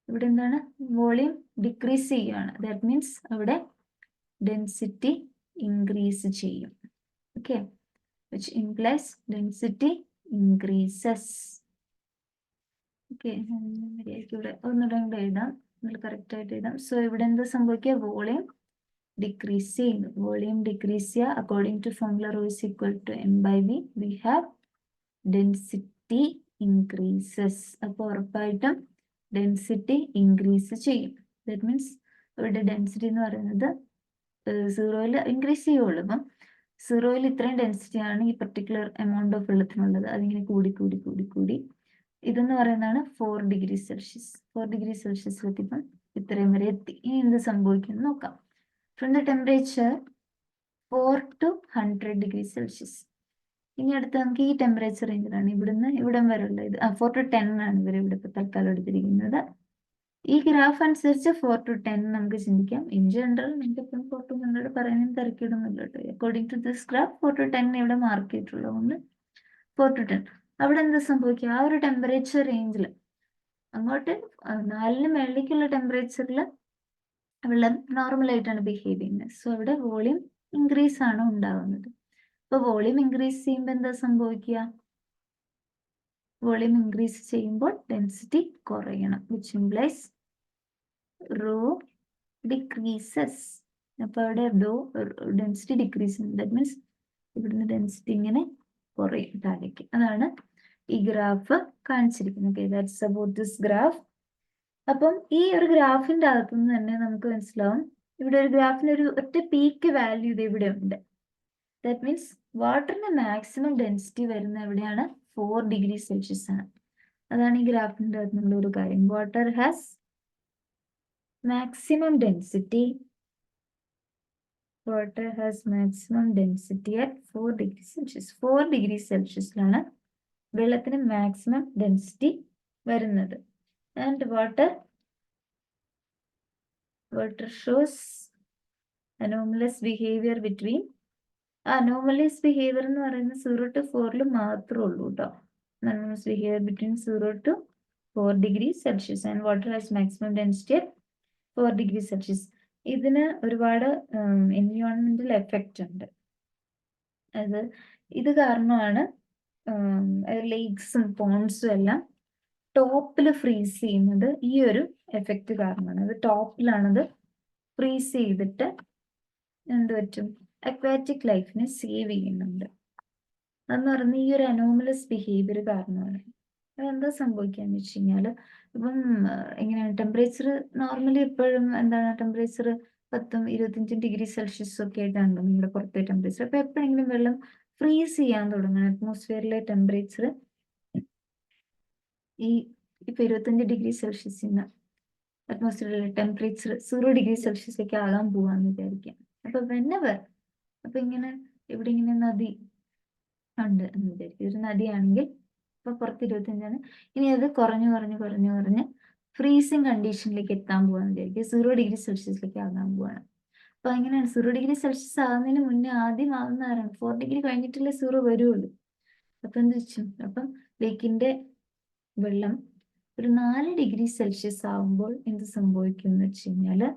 ഇവിടെ എന്താണ്, വോളിയം ഡിക്രീസ് ചെയ്യുകയാണ്. ദാറ്റ് മീൻസ് അവിടെ ഡെൻസിറ്റി ഇൻക്രീസ് ചെയ്യും. Okay, which implies density increases. Okay, ഇവിടെ ഒന്നുകൂടെ എഴുതാം, കറക്റ്റ് ആയിട്ട് എഴുതാം. സോ ഇവിടെ എന്താ സംഭവിക്കുക, വോളിയം ഡിക്രീസ് ചെയ്യുന്നു. വോളിയം ഡിക്രീസ് ചെയ്യുക according to formula rho is equal to m/v. We have density increases. അപ്പോൾ ഉറപ്പായിട്ടും ഡെൻസിറ്റി ഇൻക്രീസ് ചെയ്യും. ദാറ്റ് മീൻസ് ഇവിടെ ഡെൻസിറ്റി എന്ന് പറയുന്നത് 0-ൽ ഇൻക്രീസ് ചെയ്യുള്ളൂ. അപ്പം 0-ൽ ഇത്രയും ഡെൻസിറ്റി ആണ് ഈ പെർട്ടിക്കുലർ എമൗണ്ട് ഓഫ് വെള്ളത്തിനുള്ളത്. അതിങ്ങനെ കൂടി കൂടി കൂടി കൂടി ഇതെന്ന് പറയുന്നതാണ് 4 ഡിഗ്രി സെൽഷ്യസ്. 4 ഡിഗ്രി സെൽഷ്യസിലേക്ക് ഇപ്പം ഇത്രയും വരെ എത്തി. ഇനി എന്ത് സംഭവിക്കും നോക്കാം. From the temperature 4 to 100 degree Celsius. ഇനി അടുത്ത് നമുക്ക് ഈ ടെമ്പറേച്ചർ റേഞ്ചിലാണ് ഇവിടുന്ന് ഇവിടം വരെ ഉള്ളത്. ഇത് 4 to 10 ആണ് ഇവർ ഇവിടെ ഇപ്പോൾ തൽക്കാലം എടുത്തിരിക്കുന്നത്. ഈ ഗ്രാഫ് അനുസരിച്ച് 4 to 10 നമുക്ക് ചിന്തിക്കാം. ഇൻ ജനറൽ നിങ്ങൾക്ക് ഇപ്പം 4 to 100 പറയുന്നതിന് തിരക്കിടുന്നില്ല കേട്ടോ. According to this graph 4 to 10 ഇവിടെ മാർക്ക് ചെയ്തിട്ടുള്ളതുകൊണ്ട് 4 to 10. അവിടെ എന്താ സംഭവിക്കുക, ആ ഒരു ടെമ്പറേച്ചർ റേഞ്ചിൽ അങ്ങോട്ട് 4-ന് മേളിലേക്കുള്ള ടെമ്പറേച്ചറിൽ വെള്ളം നോർമലായിട്ടാണ് ബിഹേവ് ചെയ്യുന്നത്. സോ അവിടെ വോളിയം ഇൻക്രീസ് ആണ് ഉണ്ടാകുന്നത്. അപ്പോൾ വോളിയം ഇൻക്രീസ് ചെയ്യുമ്പോൾ എന്താ സംഭവിക്കുക, വോളിയം ഇൻക്രീസ് ചെയ്യുമ്പോൾ ഡെൻസിറ്റി കുറയണം, വിച്ച് ഇംപ്ലൈസ് റോ ഡിക്രീസസ്. അപ്പോൾ അവിടെ rho density decrease, that means ഇവിടുന്ന് ഡെൻസിറ്റി ഇങ്ങനെ കുറയും താഴേക്ക്. അതാണ് ഈ ഗ്രാഫ് കാണിച്ചിരിക്കുന്നത്. Okay, that's about this graph. അപ്പം ഈ ഒരു ഗ്രാഫിന്റെ അകത്തുനിന്ന് തന്നെ നമുക്ക് മനസ്സിലാവും, ഇവിടെ ഒരു ഗ്രാഫിന് ഒരു ഒറ്റ പീക്ക് വാല്യൂ ഇത് ഇവിടെ ഉണ്ട്. ദാറ്റ് മീൻസ് വാട്ടറിന്റെ മാക്സിമം ഡെൻസിറ്റി വരുന്ന എവിടെയാണ്, 4 ഡിഗ്രി സെൽഷ്യസ് ആണ്. അതാണ് ഈ ഗ്രാഫിന്റെ അകത്തുള്ള ഒരു കാര്യം. Water has maximum density, water has maximum density at 4 degree Celsius. 4 degree സെൽഷ്യസിലാണ് വെള്ളത്തിന് മാക്സിമം ഡെൻസിറ്റി വരുന്നത്. And water shows anomalous behaviour between, anomalous behaviour എന്ന് പറയുന്നത് 0 to 4-ൽ മാത്രമേ ഉള്ളൂ കേട്ടോ. Anomalous behaviour between 0 to 4 degree Celsius and water has maximum density at 4 degree Celsius. ഇതിന് ഒരുപാട് എൻവയോൺമെന്റൽ എഫക്റ്റ് ഉണ്ട്. ഇത് കാരണമാണ് ലേക്സും പോൺസും എല്ലാം ടോപ്പിൽ ഫ്രീസ് ചെയ്യുന്നത്. ഈ ഒരു എഫക്റ്റ് കാരണമാണ്. അത് ടോപ്പിലാണത് ഫ്രീസ് ചെയ്തിട്ട് എന്ത് പറ്റും, അക്വാറ്റിക് ലൈഫിനെ സേവ് ചെയ്യുന്നുണ്ട്. അതെന്ന് പറയുന്നത് ഈ ഒരു അനോമലസ് ബിഹേവിയർ കാരണമാണ്. അതെന്താ സംഭവിക്കാന്ന് വെച്ച് കഴിഞ്ഞാൽ, ഇപ്പം എങ്ങനെയാണ് ടെമ്പറേച്ചർ നോർമലി എപ്പോഴും എന്താണ് ടെമ്പറേച്ചർ 10-25 ഡിഗ്രി സെൽഷ്യസ് ഒക്കെ ആയിട്ടാണ് നമ്മുടെ പുറത്തെ ടെമ്പറേച്ചർ. അപ്പൊ എപ്പോഴെങ്കിലും വെള്ളം ഫ്രീസ് ചെയ്യാൻ തുടങ്ങണം. അറ്റ്മോസ്ഫിയറിലെ ടെമ്പറേച്ചർ ഇപ്പൊ 25 ഡിഗ്രി സെൽഷ്യസിന് അറ്റ്മോസ്ഫിയറിലെ ടെമ്പറേച്ചർ 0 ഡിഗ്രി സെൽഷ്യസിലേക്ക് ആകാൻ പോവാന്ന് വിചാരിക്കാം. അപ്പൊ വെനെവർ, അപ്പൊ ഇങ്ങനെ ഇവിടെ ഇങ്ങനെ നദി ഉണ്ട് എന്ന് വിചാരിക്കും. ഒരു നദിയാണെങ്കിൽ ഇപ്പൊ പുറത്ത് 25ആണ്, ഇനി അത് കുറഞ്ഞ് ഫ്രീസിങ് കണ്ടീഷനിലേക്ക് എത്താൻ പോവാന്ന് വിചാരിക്കും. 0 ഡിഗ്രി സെൽഷ്യസിലേക്ക് ആകാൻ പോവാണ്. അപ്പൊ എങ്ങനെയാണ് 0 ഡിഗ്രി സെൽഷ്യസ് ആകുന്നതിന് മുന്നേ ആദ്യം ആകുന്നതാണ് 4 ഡിഗ്രി കഴിഞ്ഞിട്ടല്ലേ 0 വരുള്ളൂ. അപ്പൊ എന്ത് വെച്ചു, അപ്പം ലേക്കിന്റെ വെള്ളം ഒരു 4 ഡിഗ്രി സെൽഷ്യസ് ആകുമ്പോൾ എന്ത് സംഭവിക്കും എന്ന് വെച്ച് കഴിഞ്ഞാല്,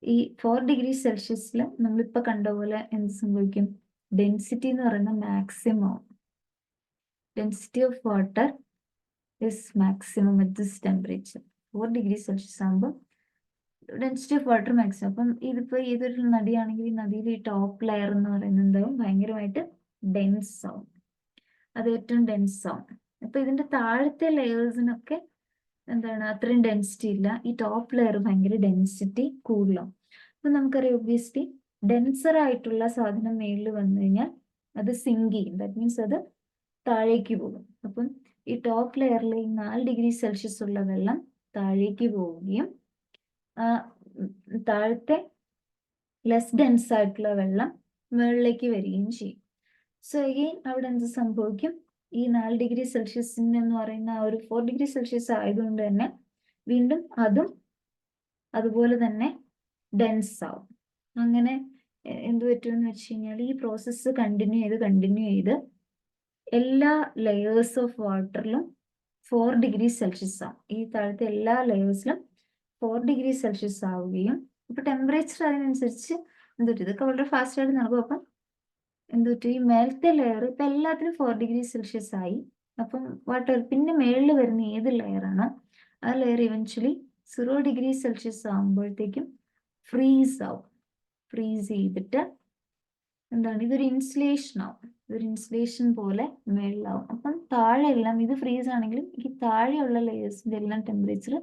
ഈ 4 ഡിഗ്രി സെൽഷ്യസിൽ നമ്മളിപ്പോ കണ്ട പോലെ എന്ത് സംഭവിക്കും, ഡെൻസിറ്റി എന്ന് പറയുന്ന maximum, density of water is maximum at this temperature. 4 degree Celsius ആകുമ്പോൾ ഡെൻസിറ്റി ഓഫ് വാട്ടർ മാക്സിമം. അപ്പം ഇതിപ്പോ ഏതൊരു നദിയാണെങ്കിൽ ഈ നദിയിൽ ഈ ടോപ്പ് ലെയർ എന്ന് പറയുന്നത് എന്താവും, ഭയങ്കരമായിട്ട് ഡെൻസ് ആവും. അത് ഏറ്റവും ഡെൻസ് ആവും. അപ്പൊ ഇതിന്റെ താഴത്തെ ലെയേഴ്സിനൊക്കെ എന്താണ് അത്രയും ഡെൻസിറ്റി ഇല്ല. ഈ ടോപ്പ് ലെയർ ഭയങ്കര ഡെൻസിറ്റി കൂടുതലാവും. അപ്പൊ നമുക്കറിയാം ഒബ്വിയസ്ലി ഡെൻസർ ആയിട്ടുള്ള സാധനം മേളിൽ വന്നു കഴിഞ്ഞാൽ അത് സിങ്ക് ചെയ്യും. ദാറ്റ് മീൻസ് അത് താഴേക്ക് പോകും. അപ്പം ഈ ടോപ്പ് ലെയറിൽ ഈ 4 ഡിഗ്രി സെൽഷ്യസ് ഉള്ള വെള്ളം താഴേക്ക് പോവുകയും താഴത്തെ ലെസ് ഡെൻസ് ആയിട്ടുള്ള വെള്ളം മുകളിലേക്ക് വരികയും ചെയ്യും. സോ അഗെയിൻ അവിടെ എന്ത് സംഭവിക്കും, ഈ 4 ഡിഗ്രി സെൽഷ്യസിന് എന്ന് പറയുന്ന ആ ഒരു 4 ഡിഗ്രി സെൽഷ്യസ് ആയതുകൊണ്ട് തന്നെ വീണ്ടും അതും അതുപോലെ തന്നെ ഡെൻസ് ആവും. അങ്ങനെ എന്ത് പറ്റുമെന്ന് വെച്ച് കഴിഞ്ഞാൽ ഈ പ്രോസസ്സ് കണ്ടിന്യൂ ചെയ്ത് എല്ലാ ലെയേഴ്സ് ഓഫ് വാട്ടറിലും 4 ഡിഗ്രി സെൽഷ്യസ് ആവും. ഈ താഴത്തെ എല്ലാ ലെയേഴ്സിലും 4 ഡിഗ്രി സെൽഷ്യസ് ആവുകയും ഇപ്പൊ ടെമ്പറേച്ചർ അതിനനുസരിച്ച് ഇതൊക്കെ വളരെ ഫാസ്റ്റ് ആയിട്ട് നടക്കും. അപ്പം ഈ മേലത്തെ ലെയർ ഇപ്പൊ എല്ലാത്തിലും 4 ഡിഗ്രി സെൽഷ്യസ് ആയി. അപ്പം വാട്ടർ പിന്നെ മേളിൽ വരുന്ന ഏത് ലെയറാണോ ആ ലെയർ ഇവൻച്വലി 0 ഡിഗ്രി സെൽഷ്യസ് ആകുമ്പോഴത്തേക്കും ഫ്രീസ് ആവും. ഫ്രീസ് ചെയ്തിട്ട് ഇതൊരു ഇൻസുലേഷൻ ആവും. ഇതൊരു ഇൻസുലേഷൻ പോലെ മേളിലാവും. അപ്പം താഴെ എല്ലാം ഇത് ഫ്രീസ് ആണെങ്കിലും ഈ താഴെയുള്ള ലെയേഴ്സിന്റെ എല്ലാം ടെമ്പറേച്ചർ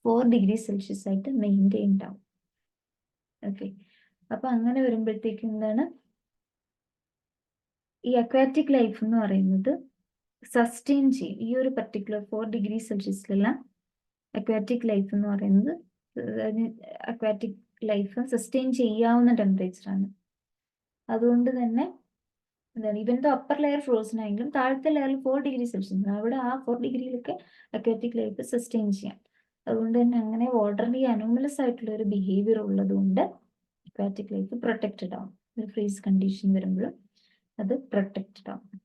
4 ഡിഗ്രി സെൽഷ്യസ് ആയിട്ട് മെയിൻറ്റെയിൻഡ് ആവും. ഓക്കെ, അപ്പൊ അങ്ങനെ വരുമ്പോഴത്തേക്കും ഈ അക്വാറ്റിക് ലൈഫ് എന്ന് പറയുന്നത് സസ്റ്റെയിൻ ചെയ്യും. ഈ ഒരു പർട്ടിക്കുലർ 4 ഡിഗ്രി സെൽഷ്യസിലെല്ലാം അക്വാറ്റിക് ലൈഫ് എന്ന് പറയുന്നത് അക്വാറ്റിക് ലൈഫ് സസ്റ്റെയിൻ ചെയ്യാവുന്ന ടെമ്പറേച്ചറാണ്. അതുകൊണ്ട് തന്നെ ഇവൻ അപ്പർ ലെയർ ഫ്രോസൺ ആയെങ്കിലും താഴത്തെ ലെയറിൽ 4 ഡിഗ്രി സെൽഷ്യസ് അവിടെ ആ 4 ഡിഗ്രിയിലൊക്കെ അക്വാറ്റിക് ലൈഫ് സസ്റ്റെയിൻ ചെയ്യാം. അതുകൊണ്ട് തന്നെ അങ്ങനെ വാട്ടറിന്റെ അനോമലസ് ആയിട്ടുള്ള ഒരു ബിഹേവിയർ ഉള്ളത് കൊണ്ട് അക്വാറ്റിക് ലൈഫ് പ്രൊട്ടക്റ്റഡ് ആവും. ഒരു ഫ്രീസ് കണ്ടീഷൻ വരുമ്പോഴും അത് പ്രൊട്ടക്റ്റഡ് ആവും.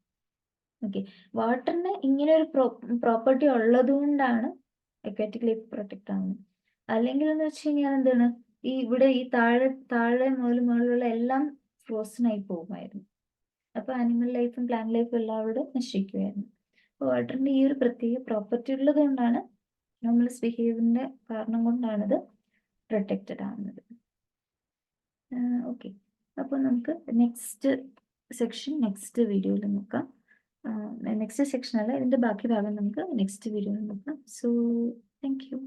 ഓക്കെ, വാട്ടറിന് ഇങ്ങനെ ഒരു പ്രോപ്പർട്ടി ഉള്ളത് കൊണ്ടാണ് അക്വാറ്റിക് ലൈഫ് പ്രൊട്ടക്റ്റ് ആവുന്നത്. അല്ലെങ്കിൽ എന്ന് വെച്ച് കഴിഞ്ഞാൽ ഇവിടെ ഈ താഴെ മുകളിലുള്ള എല്ലാം ഫ്രോസൺ ആയി പോകുമായിരുന്നു. അപ്പൊ ആനിമൽ ലൈഫും പ്ലാന്റ് ലൈഫും എല്ലാം അവിടെ നശിക്കുമായിരുന്നു. അപ്പോൾ വാട്ടറിന്റെ ഈ ഒരു പ്രത്യേക പ്രോപ്പർട്ടി ഉള്ളത് കൊണ്ടാണ് നോമലസ് ബിഹേവിയറിന്റെ കാരണം കൊണ്ടാണിത് പ്രൊട്ടക്റ്റഡ് ആവുന്നത്. ഓക്കെ, അപ്പോൾ നമുക്ക് നെക്സ്റ്റ് സെക്ഷൻ നെക്സ്റ്റ് വീഡിയോയിൽ നോക്കാം. നെക്സ്റ്റ് സെക്ഷൻ അല്ല, ഇതിന്റെ ബാക്കി ഭാഗം നമുക്ക് നെക്സ്റ്റ് വീഡിയോയിൽ നോക്കാം. So thank you.